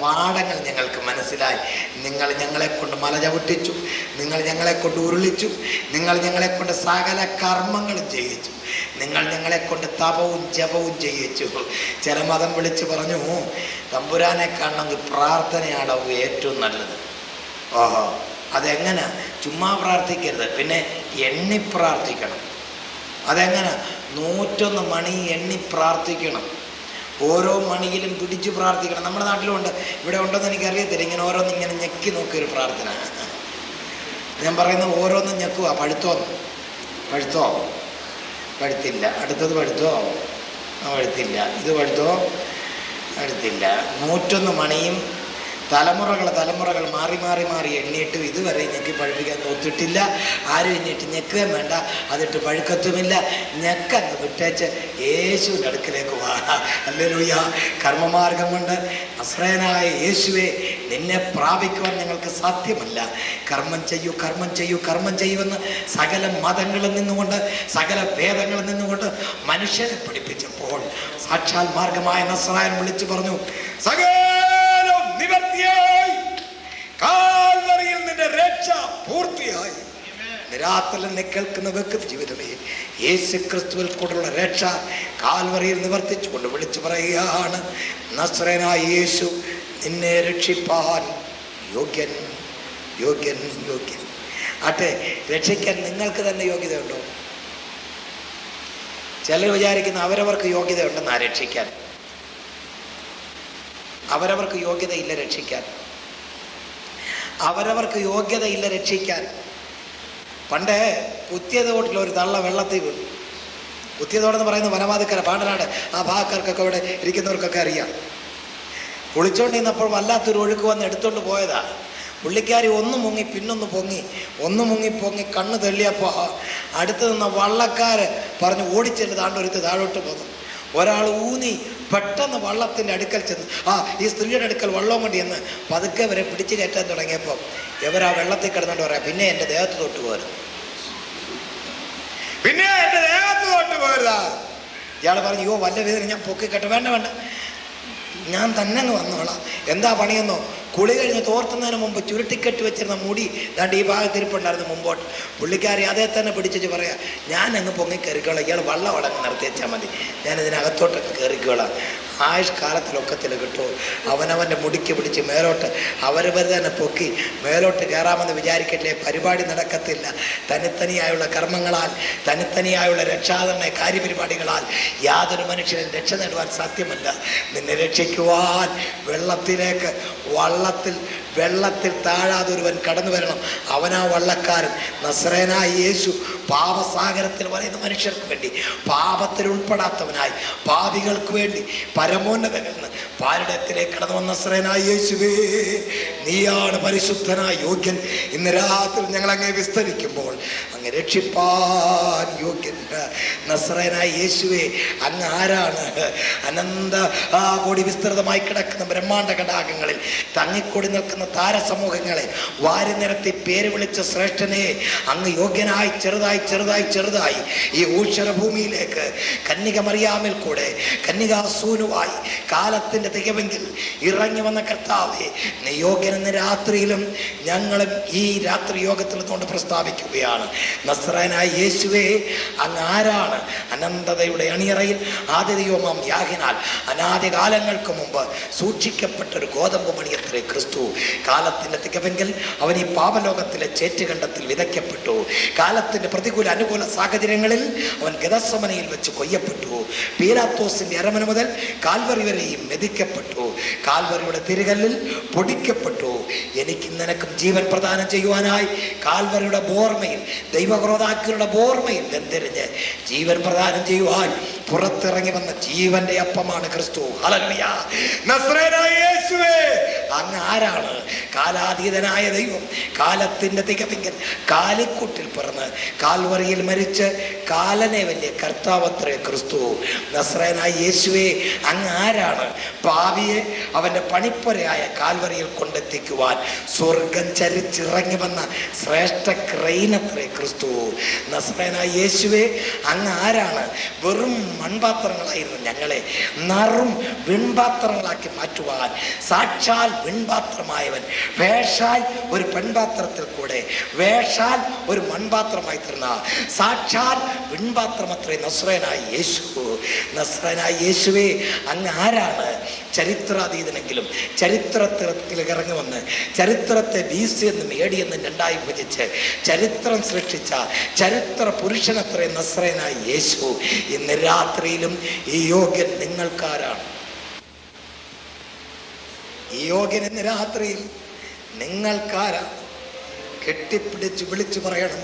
പാഠങ്ങൾ ഞങ്ങൾക്ക് മനസ്സിലായി. നിങ്ങൾ ഞങ്ങളെ കൊണ്ട് മല ചവിട്ടിച്ചു, നിങ്ങൾ ഞങ്ങളെ കൊണ്ട് ഉരുളിച്ചു, നിങ്ങൾ ഞങ്ങളെ കൊണ്ട് സകല കർമ്മങ്ങളും ചെയ്യിച്ചു, നിങ്ങൾ ഞങ്ങളെ കൊണ്ട് തപവും ജപവും ചെയ്യിച്ചു. ചില മതം വിളിച്ച് പറഞ്ഞു, തമ്പുരാനെ കാണണമെങ്കിൽ പ്രാർത്ഥനയാണോ ഏറ്റവും നല്ലത്. ഓഹോ, അതെങ്ങനെ? ചുമ്മാ പ്രാർത്ഥിക്കരുത്, പിന്നെ എണ്ണി പ്രാർത്ഥിക്കണം. അതെങ്ങനെ? 101 മണി എണ്ണി പ്രാർത്ഥിക്കണം. ഓരോ മണിയിലും പിടിച്ചു പ്രാർത്ഥിക്കണം. നമ്മുടെ നാട്ടിലുണ്ട്, ഇവിടെ ഉണ്ടെന്ന് എനിക്കറിയത്തില്ല. ഇങ്ങനെ ഓരോന്നിങ്ങനെ ഞെക്കി നോക്കിയൊരു പ്രാർത്ഥന. ഞാൻ പറയുന്ന ഓരോന്നും ഞെക്കുക. പഴുത്തോ പഴുത്തില്ല, അടുത്തത് പഴുത്തോ പഴുത്തില്ല, ഇത് പഴുത്തോ പഴുത്തില്ല. 101 മണിയും തലമുറകൾ മാറി എണ്ണിയിട്ടും ഇതുവരെ ഞെക്കി പഴുപ്പിക്കാൻ തോത്തിട്ടില്ല. ആരും എണ്ണിയിട്ട് ഞെക്കുകയും വേണ്ട, അതിട്ട് പഴുക്കത്തുമില്ല. ഞെക്കങ്ങ് വിട്ടേച്ച് യേശുവിൻ്റെ അടുക്കിലേക്ക് വാ. ഹല്ലേലൂയ. കർമ്മമാർഗം കൊണ്ട് നസ്രയനായ യേശുവെ നിന്നെ പ്രാപിക്കുവാൻ ഞങ്ങൾക്ക് സാധ്യമല്ല. കർമ്മം ചെയ്യുമെന്ന് സകല മതങ്ങളിൽ നിന്നുകൊണ്ട്, സകല ഭേദങ്ങളിൽ നിന്നുകൊണ്ട് മനുഷ്യരെ പഠിപ്പിച്ചപ്പോൾ സാക്ഷാൽ മാർഗമായ നസ്രായൻ വിളിച്ചു പറഞ്ഞു, സകലം നിവർത്തിയായി, കാൽവറിയിൽ നിന്റെ രക്ഷ പൂർത്തിയായി. രാത്രി കേൾക്കുന്ന വ്യക്തി ജീവിതമേ, യേശു ക്രിസ്തുവിൽ കൂടെയുള്ള രക്ഷ കാൽവറിയിൽ നിവർത്തിച്ചുകൊണ്ട് വിളിച്ചു പറയുകയാണ്, നസ്രയനായ യേശു നിന്നെ രക്ഷിപ്പാൻ യോഗ്യൻ. ആട്ടെ, രക്ഷിക്കാൻ നിങ്ങൾക്ക് തന്നെ യോഗ്യതയുണ്ടോ? ചിലർ വിചാരിക്കുന്ന അവരവർക്ക് യോഗ്യതയുണ്ടെന്നാ രക്ഷിക്കാൻ. അവരവർക്ക് യോഗ്യതയില്ല രക്ഷിക്കാൻ. പണ്ട് കുത്തിയതോട്ടിൽ ഒരു തള്ള വെള്ളത്തിൽ വീണു. കുത്തിയതോടെന്ന് പറയുന്നത് വനവാതിക്കര പാണ്ടനാട് ആ ഭാഗക്കാർക്കൊക്കെ ഇവിടെ ഇരിക്കുന്നവർക്കൊക്കെ അറിയാം. കുളിച്ചോണ്ടിരുന്നപ്പോൾ വല്ലാത്തൊരു ഒഴുക്ക് വന്ന് എടുത്തോണ്ട് പോയതാ. പുള്ളിക്കാരി ഒന്ന് മുങ്ങി പിന്നൊന്ന് പൊങ്ങി കണ്ണ് തെള്ളിയപ്പോൾ അടുത്ത് നിന്ന വള്ളക്കാര് പറഞ്ഞു ഓടിച്ചെന്ന് താണ്ടൊരുത്ത് താഴോട്ട് പോന്നു. ഒരാൾ ഊന്നി പെട്ടെന്ന് വള്ളത്തിൻ്റെ അടുക്കൽ ചെന്ന് ഈ സ്ത്രീയുടെ അടുക്കൽ വള്ളം കൊണ്ട് ചെന്ന് പതുക്കെ വരെ പിടിച്ചു കയറ്റാൻ തുടങ്ങിയപ്പോൾ ഇവരാ വെള്ളത്തിൽ കിടന്നുകൊണ്ട് പറയാം, പിന്നെ എൻ്റെ ദേഹത്ത് തൊട്ട് പോരുതാ. ഇയാൾ പറഞ്ഞു, യോ വല്ല വേദന, ഞാൻ പൊക്കിക്കെട്ടെ. വേണ്ട, ഞാൻ തന്നെ അങ്ങ് വന്നോളാം. എന്താ പണിയെന്നോ, കുളി കഴിഞ്ഞ് തോർത്തുന്നതിന് മുമ്പ് ചുരുട്ടിക്കെട്ടി വെച്ചിരുന്ന മുടി ദാണ്ട് ഈ ഭാഗത്തിരിപ്പുണ്ടായിരുന്നു മുമ്പോട്ട്. പുള്ളിക്കാരി അതേ തന്നെ പിടിച്ചു പറയാം, ഞാൻ അങ്ങ് പൊങ്ങി കയറിക്കോളാം, ഇയാൾ വള്ളം അടങ്ങ് നിർത്തി വെച്ചാൽ മതി, ഞാനിതിനകത്തോട്ടൊക്കെ കയറിക്കോളാം. ആയുഷ്കാലത്തിലൊക്കത്തിൽ കിട്ടുമോ? അവനവൻ്റെ മുടിക്ക് പിടിച്ച് മേലോട്ട് അവരവർ തന്നെ പൊക്കി മേലോട്ട് കയറാമെന്ന് വിചാരിക്കട്ടെ, പരിപാടി നടക്കത്തില്ല. തനിത്തനിയായുള്ള കർമ്മങ്ങളാൽ, തനിത്തനിയായുള്ള രക്ഷാകരണ കാര്യപരിപാടികളാൽ യാതൊരു മനുഷ്യനും രക്ഷ നേടുവാൻ സാധ്യമല്ല. നിന്നെ രക്ഷിക്കുവാൻ വെള്ളത്തിൽ താഴാതെ ഒരുവൻ കടന്നു വരണം. അവനാ വള്ളക്കാരൻ, നസ്രയനായ യേശു. പാപസാഗരത്തിൽ പറയുന്ന മനുഷ്യർക്ക് വേണ്ടി, പാപത്തിൽ ഉൾപ്പെടാത്തവനായി പാപികൾക്ക് വേണ്ടി പരമോന്നതനെന്ന് പാരിടത്തിലേക്ക് കടന്നു വന്ന നസ്രയനായ യേശുവേ, നീയാണ് പരിശുദ്ധനായ യോഗ്യൻ. ഇന്ന് രാത്രി ഞങ്ങൾ അങ്ങേ വിസ്തരിക്കുമ്പോൾ അങ്ങ് രക്ഷിപ്പാൻ യോഗ്യൻ. നസ്രയനായ യേശുവേ, അങ്ങ് ആരാണ്? അനന്ത കോടി വിസ്തൃതമായി കിടക്കുന്ന ബ്രഹ്മാണ്ഡ ഘടാകങ്ങളിൽ തങ്ങിക്കൂടി നിൽക്കുന്ന താരസമൂഹങ്ങളെ വാരി നിരത്തി പേര് വിളിച്ച ശ്രേഷ്ഠനെ, അങ്ങ് യോഗ്യനായി ചെറുതായി ഈ ഊഷരഭൂമിയിലേക്ക് കന്യക മറിയാമിൽ കൂടെ കന്യകാസൂനുവായി കാലത്തിന്റെ തികവെങ്കിൽ ഇറങ്ങി വന്ന കർത്താവേ, നീ യോഗ്യനെന്ന രാത്രിയിലും ഞങ്ങളും ഈ രാത്രി യോഗത്തിൽ നിന്നുകൊണ്ട് പ്രസ്താവിക്കുകയാണ്. നസ്രായനായ യേശുവേ, അങ്ങ് ആരാണ്? അനന്തതയുടെ അണിയറയിൽ ആദിദൈവമാം യാഗിനാൽ അനാദികാലങ്ങൾക്ക് മുമ്പ് സൂക്ഷിക്കപ്പെട്ടൊരു ഗോതമ്പ് മണിയത്രേ ക്രിസ്തു. കാലത്തിന്റെ തികവെങ്കിൽ അവൻ ഈ പാപലോകത്തിലെ ചേറ്റുകണ്ടത്തിൽ വിതയ്ക്കപ്പെട്ടു. കാലത്തിന്റെ പ്രതികൂല അനുകൂല സാഹചര്യങ്ങളിൽ അവൻ ഗദസമനയിൽ വെച്ച് കൊയ്യപ്പെട്ടു. പീലാത്തോസിന്റെ അരമന മുതൽ കാൽവറി വരെയും മെതിക്കപ്പെട്ടു. കാൽവറിയുടെ തിരുകല്ലിൽ പൊടിക്കപ്പെട്ടു. എനിക്ക് നിനക്കും ജീവൻ പ്രദാനം ചെയ്യുവാനായി കാൽവറിയുടെ ബോർമയിൽ, ദൈവക്രോധാക്കളുടെ ബോർമയിൽ വെന്തെരിഞ്ഞ് ജീവൻ പ്രദാനം ചെയ്യുവാൻ പുറത്തിറങ്ങി വന്ന ജീവന്റെ അപ്പമാണ് ക്രിസ്തു. ഹല്ലേലൂയ. നസ്രയനായ യേശുവേ, അങ്ങ് ആരാണ്? കാലാതീതനായ ദൈവം കാലത്തിന്റെ തികവെങ്കിൽ കാലിക്കുട്ടിൽ പിറന്ന് കാൽവറിയിൽ മരിച്ച് കാലനെ വലിയ കർത്താവത്രേ ക്രിസ്തു. നസ്രയനായ യേശുവേ, അങ്ങ് ആരാണ്? പാപിയെ അവന്റെ പണിപ്പുരയായ കാൽവറിയിൽ കൊണ്ടെത്തിക്കുവാൻ സ്വർഗം ചരിച്ചിറങ്ങി വന്ന ശ്രേഷ്ഠ ക്രൈനത്രേ ക്രിസ്തു. നസ്രയനായ യേശുവേ, അങ്ങ് ആരാണ്? വെറും മൺപാത്രങ്ങളായിരുന്നു ഞങ്ങളെ നറും വിൺപാത്രങ്ങളാക്കി മാറ്റുവാൻ സാക്ഷാൽ വിൺപാത്രമായവൻ വേഷാൽ ഒരു പെൺപാത്രത്തിൽ കൂടെ വേഷാൽ ഒരു മൺപാത്രമായി തീർന്ന സാക്ഷാൽ വിൺപാത്രമത്രേ നസ്രയനായ യേശു. നസ്രയനായ യേശുവേ, അങ്ങ് ആരാണ്? ചരിത്രാതീതനെങ്കിലും ചരിത്രത്തിൽ ഇറങ്ങി വന്ന് ചരിത്രത്തെ BC എന്നും AD എന്നും രണ്ടായി വിഭജിച്ച് ചരിത്രം സൃഷ്ടിച്ച ചരിത്ര പുരുഷനത്രേ നസ്രയനായ യേശു. ഇന്ന് രാത്രിയിലും ഈ യോഗ്യൻ നിങ്ങൾക്കാരാണ്. ഈ യോഗ്യൻ ഇന്ന് രാത്രിയിൽ നിങ്ങൾക്കാരാണ്. കെട്ടിപ്പിടിച്ച് വിളിച്ചു പറയണം,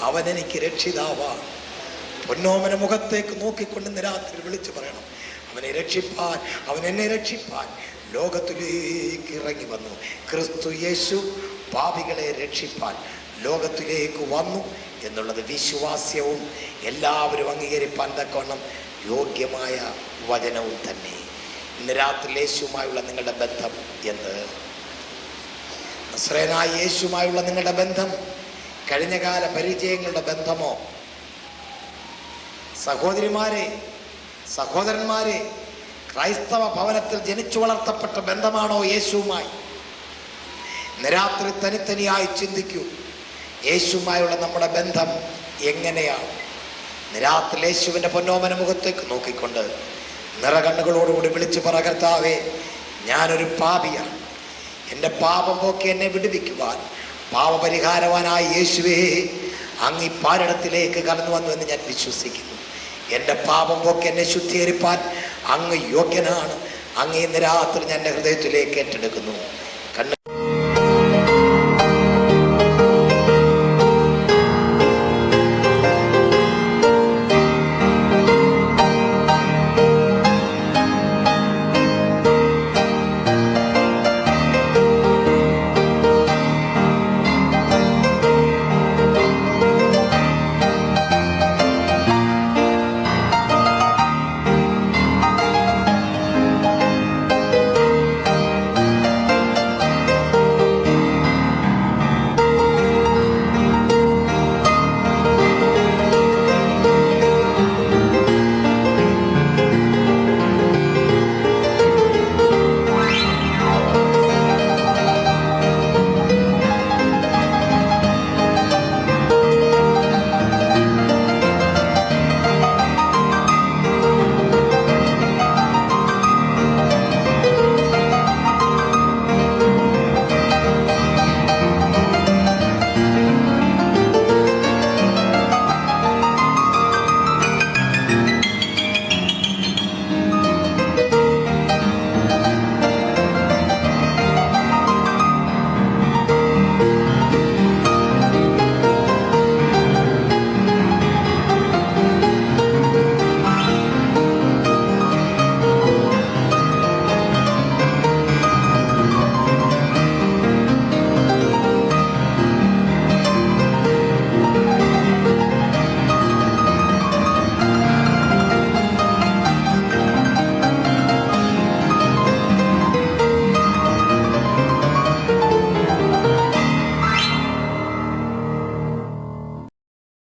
അവൻ എനിക്ക് രക്ഷിതാവാണ്. പൊന്നോമന മുഖത്തേക്ക് നോക്കിക്കൊണ്ട് ഇന്ന് രാത്രി വിളിച്ചു പറയണം, അവനെ രക്ഷിപ്പാൻ, അവൻ എന്നെ രക്ഷിപ്പാൻ ലോകത്തിലേക്ക് ഇറങ്ങി വന്നു. ക്രിസ്തു യേശു പാപികളെ രക്ഷിപ്പാൻ ലോകത്തിലേക്ക് വന്നു എന്നുള്ളത് വിശ്വാസ്യവും എല്ലാവരും അംഗീകരിപ്പാൻ തക്കവണ്ണം യോഗ്യമായ വചനവും തന്നെ. ഇന്ന് രാത്രി യേശുവുമായുള്ള നിങ്ങളുടെ ബന്ധം എന്ത്? നസ്രയനായ യേശുവുമായുള്ള നിങ്ങളുടെ ബന്ധം കഴിഞ്ഞകാല പരിചയങ്ങളുടെ ബന്ധമോ? സഹോദരിമാരെ, സഹോദരന്മാരെ, ക്രൈസ്തവ ഭവനത്തിൽ ജനിച്ചു വളർത്തപ്പെട്ട ബന്ധമാണോ യേശുവുമായി? ഇന്ന് രാത്രി തനിത്തനിയായി ചിന്തിക്കൂ, യേശുവുമായുള്ള നമ്മുടെ ബന്ധം എങ്ങനെയാണ്? ഇന്ന് രാത്രി യേശുവിൻ്റെ പൊന്നോമന മുഖത്തേക്ക് നോക്കിക്കൊണ്ട് നിറകണ്ണുകളോടുകൂടി വിളിച്ചു പറ, കർത്താവേ, ഞാനൊരു പാപിയാണ്, എൻ്റെ പാപം പോക്കി എന്നെ വിടുവിക്കുവാൻ പാപപരിഹാരവാനായ യേശുവേ, അങ്ങ് ഈ പാരിടത്തിലേക്ക് കടന്നു വന്നു എന്ന് ഞാൻ വിശ്വസിക്കുന്നു. എൻ്റെ പാപം പോക്കി എന്നെ ശുദ്ധീകരിപ്പാൻ അങ്ങ് യോഗ്യനാണ്. അങ്ങ് ഇന്ന് രാത്രി ഞാൻ എൻ്റെ ഹൃദയത്തിലേക്ക് ഏറ്റെടുക്കുന്നു.